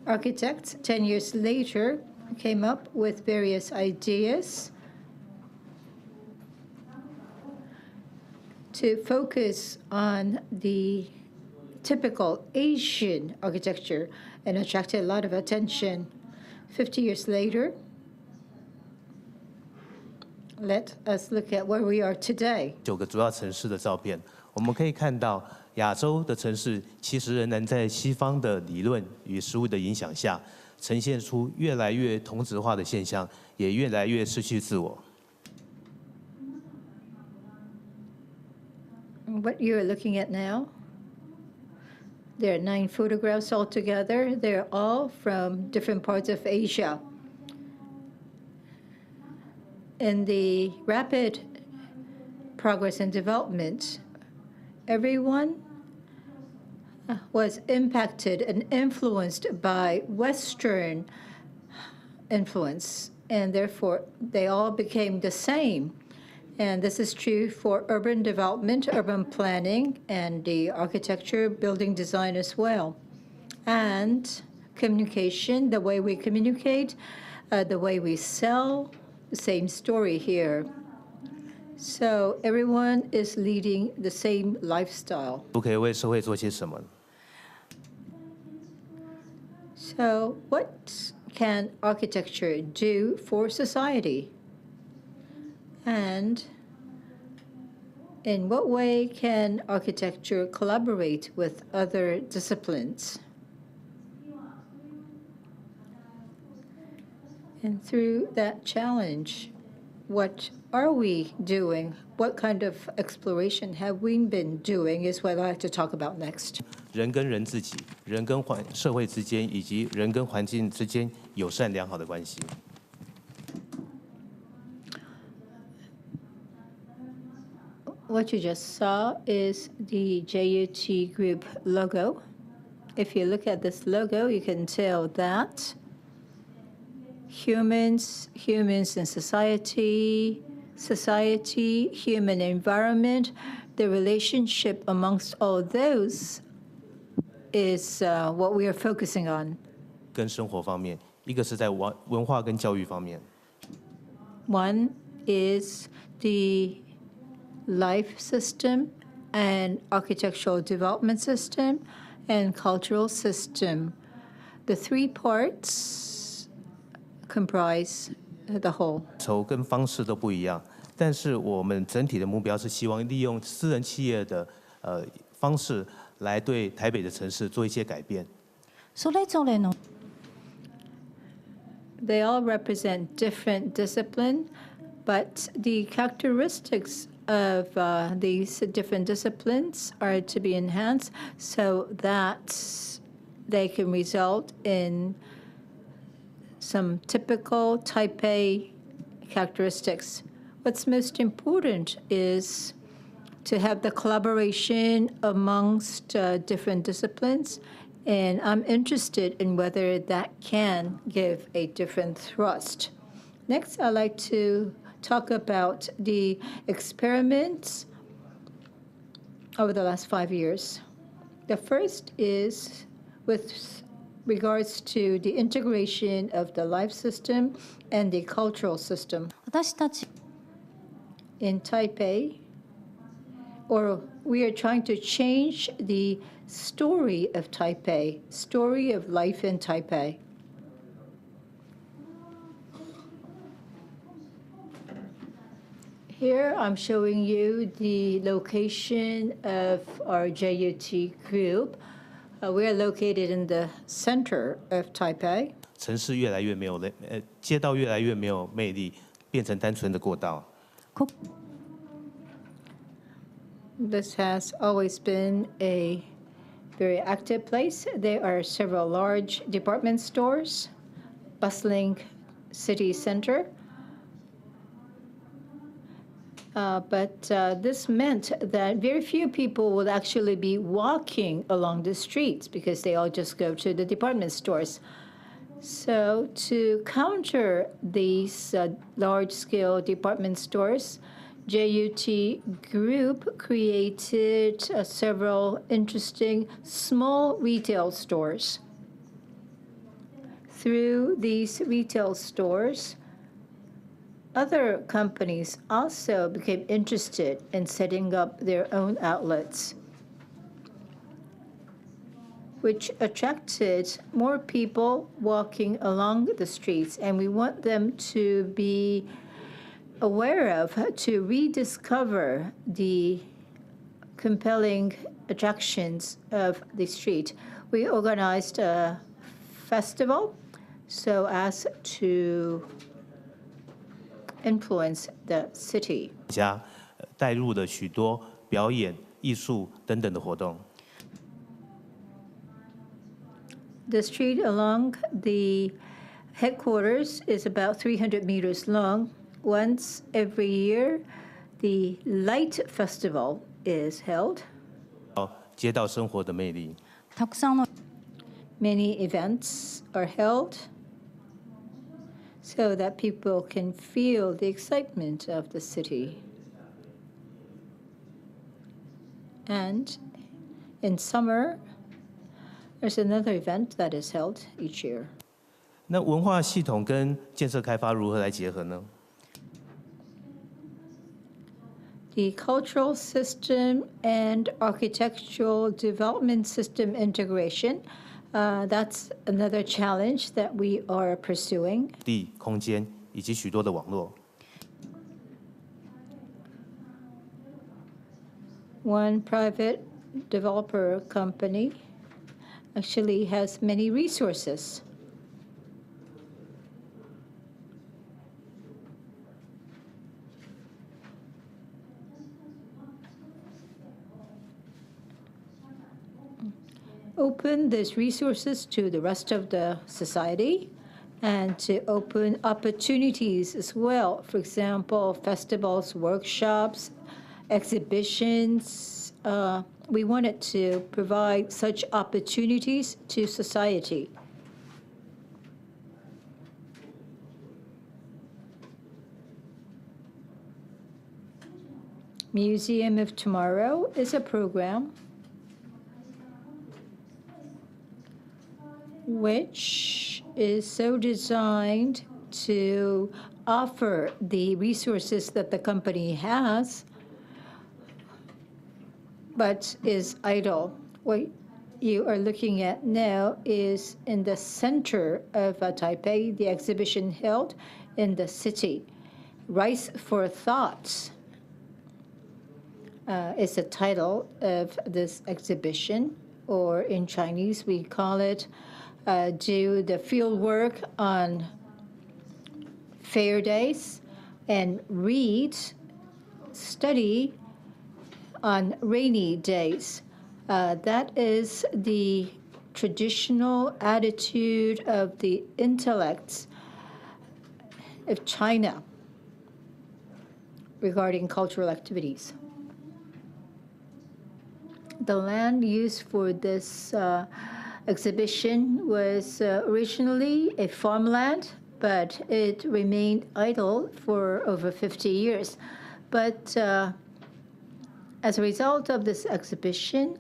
architects 10 years later came up with various ideas to focus on the typical Asian architecture and attracted a lot of attention. 50 years later, let us look at where we are today. 9个主要城市的照片，我们可以看到亚洲的城市其实仍然在西方的理论与实务的影响下，呈现出越来越同质化的现象，也越来越失去自我。 What you're looking at now, there are 9 photographs altogether. They're all from different parts of Asia. In the rapid progress and development, everyone was impacted and influenced by Western influence, and therefore they all became the same. And this is true for urban development, urban planning, and the architecture, building design as well. And communication, the way we communicate, the way we sell, the same story here. So everyone is leading the same lifestyle. 都可以为社会做些什么？ So what can architecture do for society? And In what way can architecture collaborate with other disciplines? And through that challenge, what are we doing? What kind of exploration have we been doing is what I'd like to talk about next. 人跟人自己、人跟社会之间，以及人跟环境之间友善良好的关系。What you just saw is the JUT Group logo. If you look at this logo, you can tell that humans in society, human environment, the relationship amongst all those is what we are focusing on. 跟生活方面，一个是在文化跟教育方面。One is the life system and architectural development system and cultural system. The three parts comprise the whole. 筹跟方式都不一样，但是我们整体的目标是希望利用私人企业的方式来对台北的城市做一些改变。They all represent different discipline, but the characteristics of these different disciplines are to be enhanced so that they can result in some typical Taipei characteristics. What's most important is to have the collaboration amongst different disciplines, and I'm interested in whether that can give a different thrust. Next, I'd like to talk about the experiments over the last 5 years. The first is with regards to the integration of the life system and the cultural system. In Taipei, or we are trying to change the story of Taipei, story of life in Taipei. Here I'm showing you the location of our JUT group. We are located in the center of Taipei. 城市越来越没有街道越来越没有魅力，变成单纯的过道。This has always been a very active place. There are several large department stores, bustling city center. But this meant that very few people would actually be walking along the streets because they all just go to the department stores. So to counter these large-scale department stores, JUT Group created several interesting small retail stores. Through these retail stores, other companies also became interested in setting up their own outlets, which attracted more people walking along the streets. And we want them to be aware of, to rediscover the compelling attractions of the street. We organized a festival so as to influence the city. 加带入了许多表演、艺术等等的活动。The street along the headquarters is about 300 meters long. Once every year, the Light Festival is held. 街道生活的魅力。Many events are held so that people can feel the excitement of the city. And in summer, there's another event that is held each year. 那文化系统跟建设开发如何来结合呢？ The cultural system and architectural development system integration, that's another challenge that we are pursuing. 地、空间以及许多的网络。One private developer company actually has many resources. Open these resources to the rest of the society and to open opportunities as well. For example, festivals, workshops, exhibitions. We wanted to provide such opportunities to society. Museum of Tomorrow is a program which is so designed to offer the resources that the company has, but is idle. What you are looking at now is in the center of Taipei, the exhibition held in the city. Rice for Thoughts is the title of this exhibition, or in Chinese we call it do the field work on fair days and read, study on rainy days. That is the traditional attitude of the intellects of China regarding cultural activities. The land used for this exhibition was originally a farmland, but it remained idle for over 50 years. But as a result of this exhibition,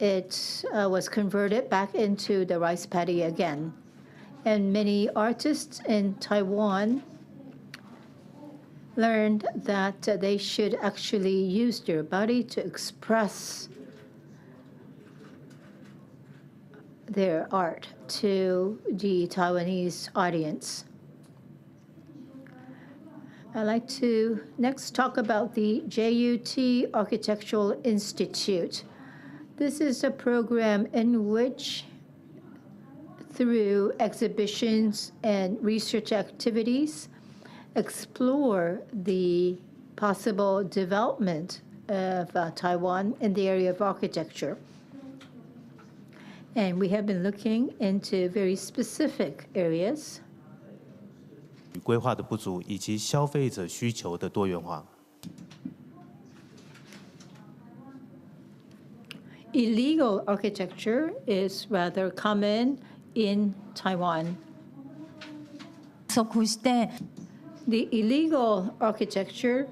it was converted back into the rice paddy again. And many artists in Taiwan learned that they should actually use their body to express their art to the Taiwanese audience. I'd like to next talk about the JUT Architectural Institute. This is a program in which, through exhibitions and research activities, explore the possible development of Taiwan in the area of architecture. And we have been looking into very specific areas. 规划的不足以及消费者需求的多元化。 Illegal architecture is rather common in Taiwan. The illegal architecture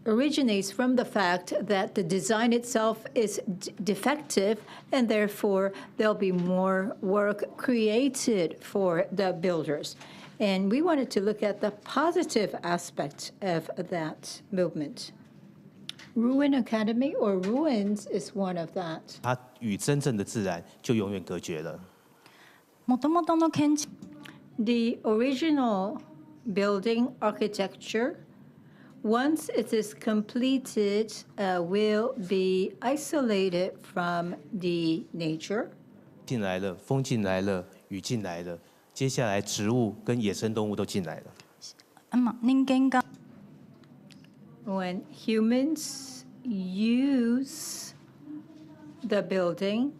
originates from the fact that the design itself is defective, and therefore there'll be more work created for the builders. And we wanted to look at the positive aspect of that movement. Ruin Academy, or Ruins, is one of that. 它与真正的自然就永远隔绝了。 The original building architecture, once it is completed, will be isolated from the nature. 进来了，风进来了，雨进来了，接下来植物跟野生动物都进来了。 When humans use the building,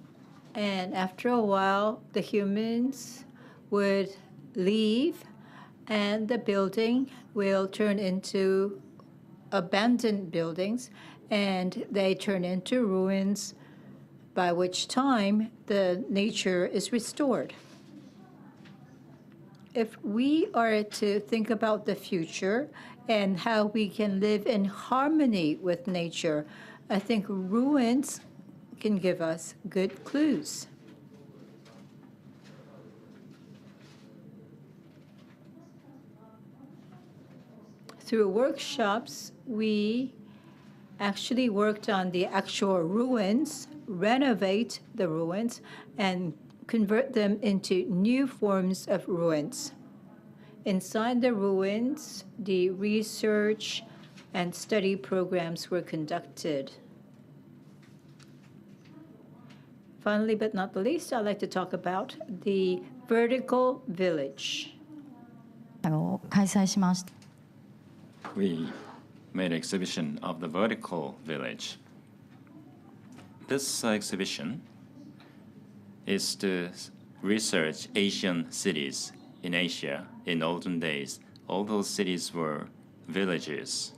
and after a while, the humans would leave, and the building will turn into abandoned buildings, and they turn into ruins, by which time the nature is restored. If we are to think about the future and how we can live in harmony with nature, I think ruins can give us good clues. Through workshops, we actually worked on the actual ruins, renovate the ruins, and convert them into new forms of ruins. Inside the ruins, the research and study programs were conducted. Finally, but not the least, I'd like to talk about the vertical village. 開催しました。 We made an exhibition of the vertical village. This exhibition is to research Asian cities in Asia in olden days. All those cities were villages.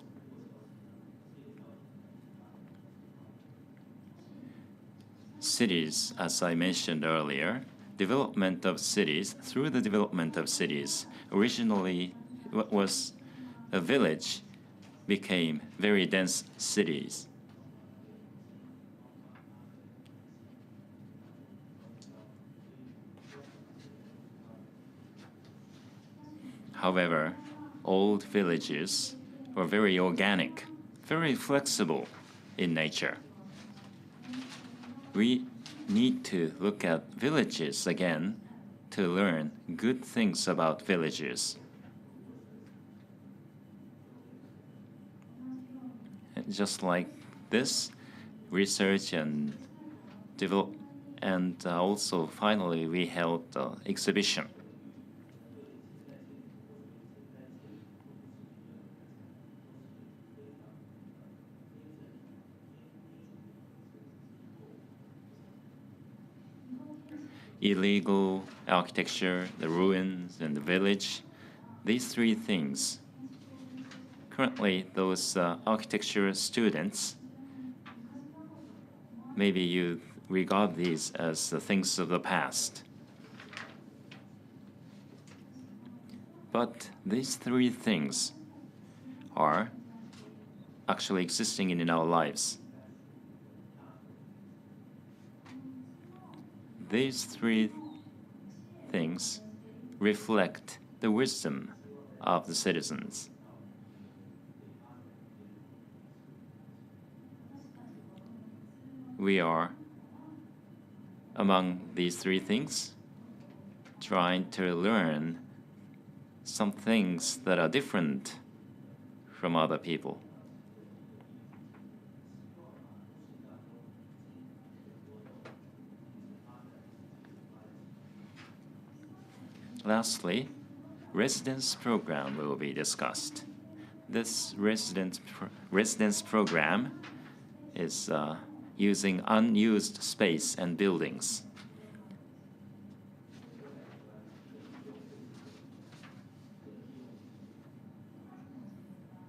Cities, as I mentioned earlier, development of cities, through the development of cities, originally what was a village became very dense cities. However, old villages were very organic, very flexible in nature. We need to look at villages again to learn good things about villages. And just like this, research and develop, and also finally we held an exhibition. Illegal architecture, the ruins, and the village, these three things. Currently, those architecture students, maybe you regard these as the things of the past. But these three things are actually existing in our lives. These three things reflect the wisdom of the citizens. We are, among these three things, trying to learn some things that are different from other people. Lastly, residence program will be discussed. This residence program is using unused space and buildings.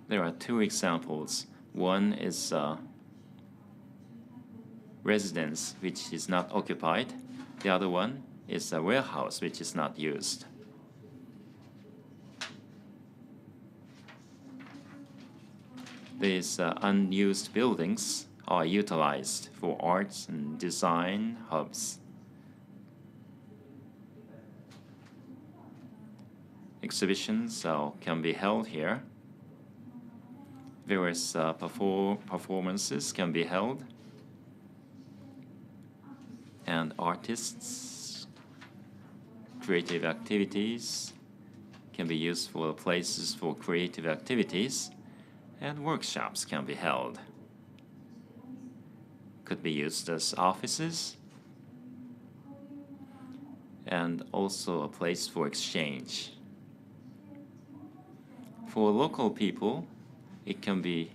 There are two examples. One is residence which is not occupied. The other one is a warehouse which is not used. These unused buildings are utilized for arts and design hubs. Exhibitions can be held here. Various performances can be held. And artists, creative activities can be used for places for creative activities, and workshops can be held. Could be used as offices, and also a place for exchange. For local people, it can be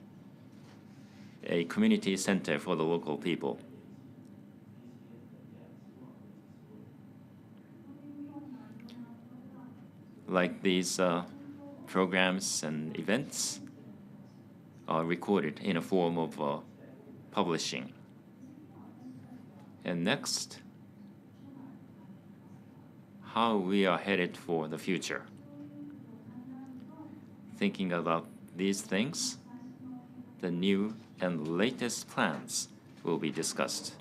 a community center for the local people. Like these programs and events are recorded in a form of publishing. And next, how we are headed for the future. Thinking about these things, the new and latest plans will be discussed.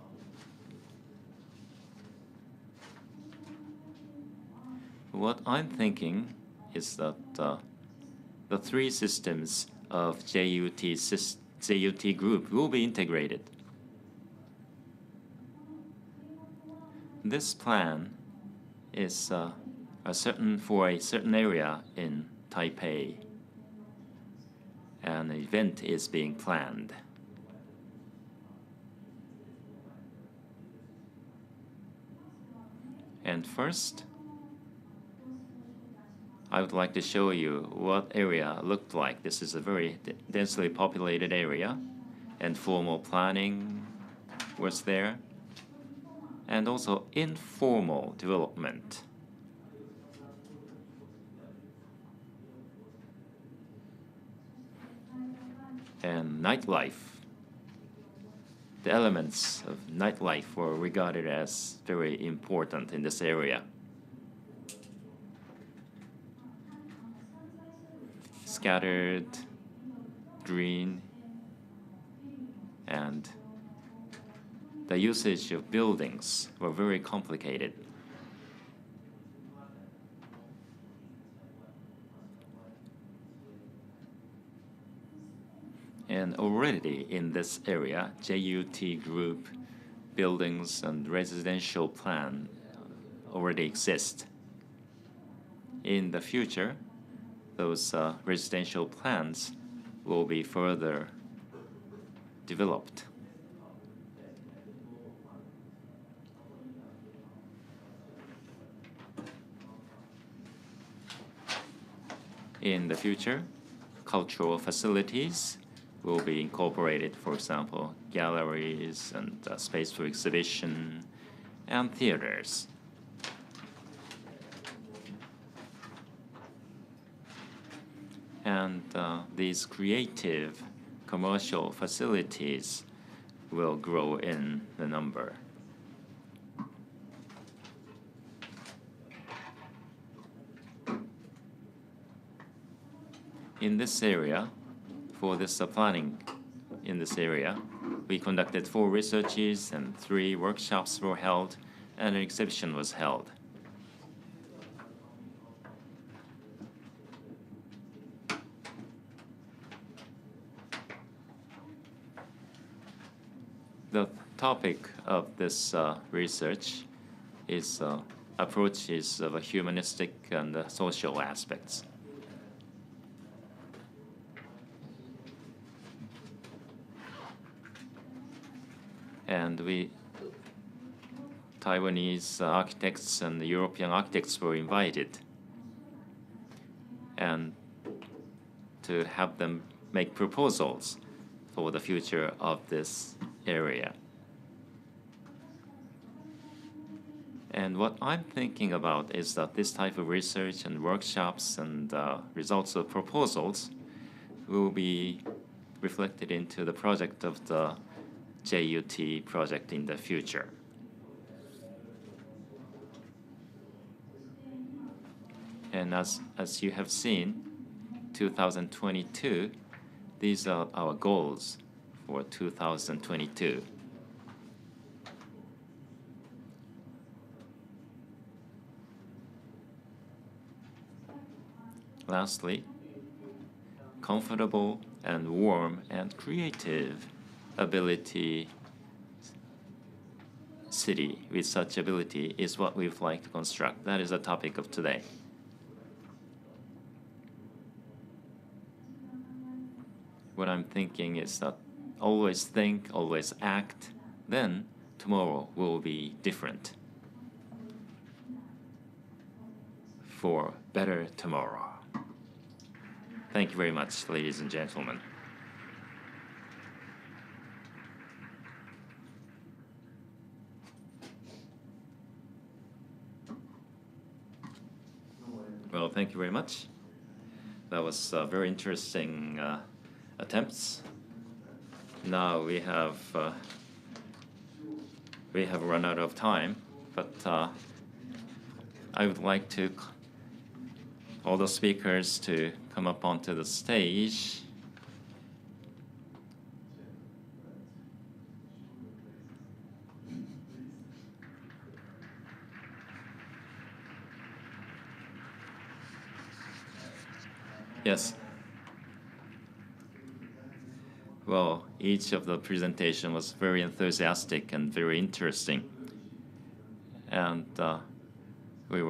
What I'm thinking is that the three systems of JUT group will be integrated. This plan is for a certain area in Taipei, an event is being planned. And first, I would like to show you what area looked like. This is a very densely populated area, and formal planning was there, and also informal development. And nightlife. The elements of nightlife were regarded as very important in this area. Scattered, green, and the usage of buildings were very complicated. And already in this area, JUT group buildings and residential plan already exist. In the future, those residential plans will be further developed. In the future, cultural facilities will be incorporated, for example, galleries and space for exhibition and theaters. And these creative commercial facilities will grow in the number. In this area, for this planning in this area, we conducted 4 researches and 3 workshops were held, and an exhibition was held. The topic of this research is approaches of a humanistic and social aspects. And Taiwanese architects and European architects were invited, and to have them make proposals for the future of this area. And what I'm thinking about is that this type of research and workshops and results of proposals will be reflected into the project of the JUT project in the future. And as you have seen, 2022, these are our goals for 2022. Lastly, comfortable and warm and creative ability city with such ability is what we would like to construct. That is the topic of today. What I'm thinking is that always think, always act, then tomorrow will be different. For better tomorrow. Thank you very much, ladies and gentlemen. Well, thank you very much. That was very interesting attempts. Now we have run out of time, but I would like to all the speakers to come up onto the stage. Yes. Well, each of the presentation was very enthusiastic and very interesting, and we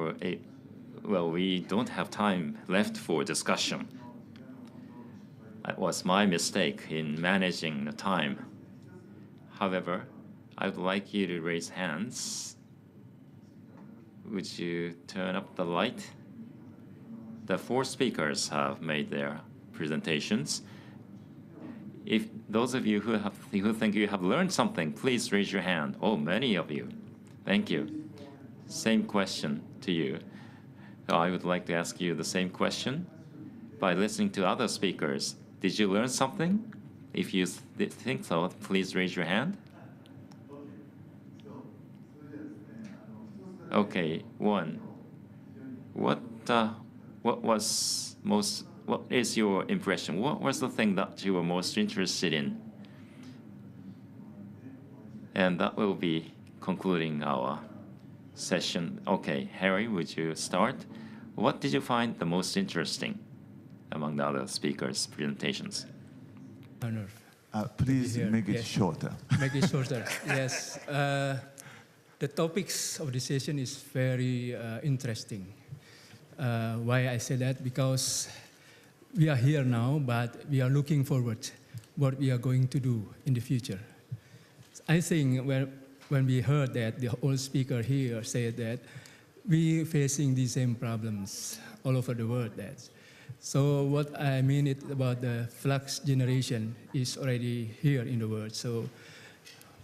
Well, we don't have time left for discussion. It was my mistake in managing the time. However, I would like you to raise hands. Would you turn up the light? The 4 speakers have made their presentations. If those of you who think you have learned something, please raise your hand. Oh, many of you. Thank you. Same question to you. I would like to ask you the same question. By listening to other speakers, did you learn something? If you think so, please raise your hand. Okay, 1. What is your impression? What was the thing that you were most interested in? And that will be concluding our session. Okay, Harry, would you start? What did you find the most interesting among the other speakers' presentations? Please make it shorter. Make it shorter, yes. The topics of the session is very interesting. Why I say that? Because we are here now, but we are looking forward what we are going to do in the future. I think when we heard that, the old speaker here said that we facing the same problems all over the world. So what I mean it about the flux generation is already here in the world. So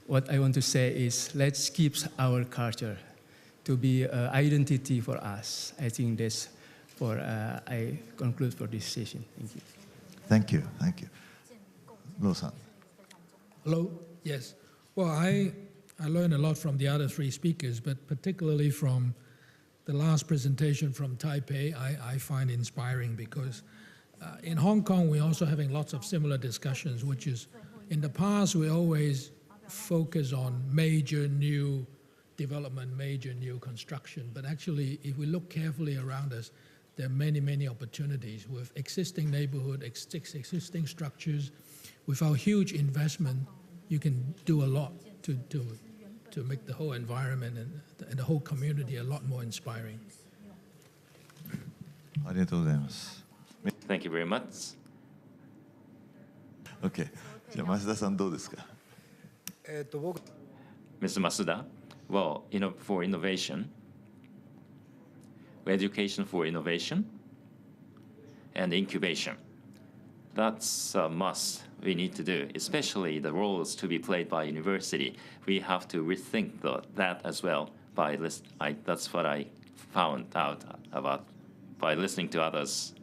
what I want to say is let's keep our culture to be an identity for us. I think that's for I conclude for this session. Thank you. Thank you. Thank you. Lo-san. Hello. Yes. Well, I learned a lot from the other 3 speakers, but particularly from the last presentation from Taipei, I find inspiring because in Hong Kong, we're also having lots of similar discussions, which is in the past, we always focus on major new development, major new construction. But actually, if we look carefully around us, there are many, many opportunities with existing neighborhood, existing structures. Without huge investment, you can do a lot to make the whole environment and the whole community a lot more inspiring. Thank you very much. Okay. じゃあ増田さんどうですか? Mr. Masuda, well, for innovation, education for innovation, and incubation, that's a must we need to do, especially the roles to be played by university. We have to rethink that as well. That's what I found out about by listening to others.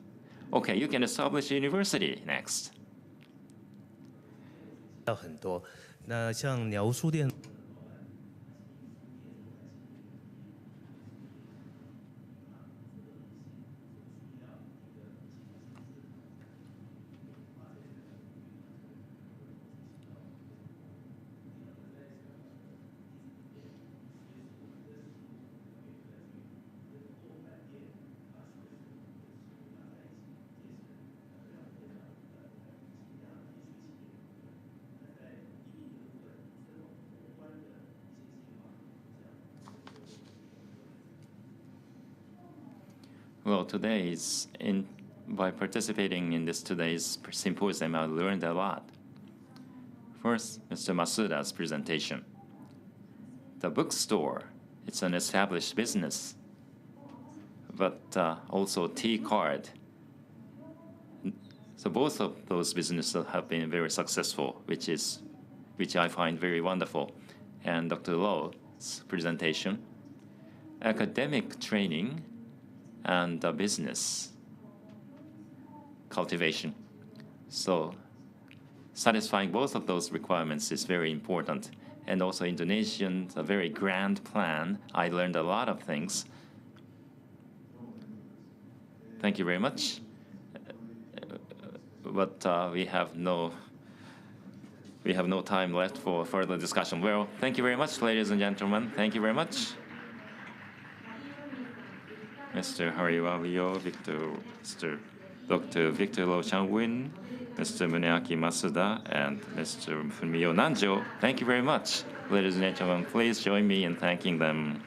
Okay, you can establish a university next. 要很多，那像鸟屋书店。Well, by participating in today's symposium, I learned a lot. First, Mr. Masuda's presentation. The bookstore, it's an established business, but also T-card. So both of those businesses have been very successful, which I find very wonderful. And Dr. Lo's presentation, academic training and business cultivation. So satisfying both of those requirements is very important. And also Indonesian, a very grand plan. I learned a lot of things. Thank you very much. But we have no time left for further discussion. Well, thank you very much, ladies and gentlemen. Thank you very much. Mr. Hariwario, Dr. Victor Lo Chung-wing, Mr. Muneaki Masuda, and Mr. Fumio Nanjo. Thank you very much. Ladies and gentlemen, please join me in thanking them.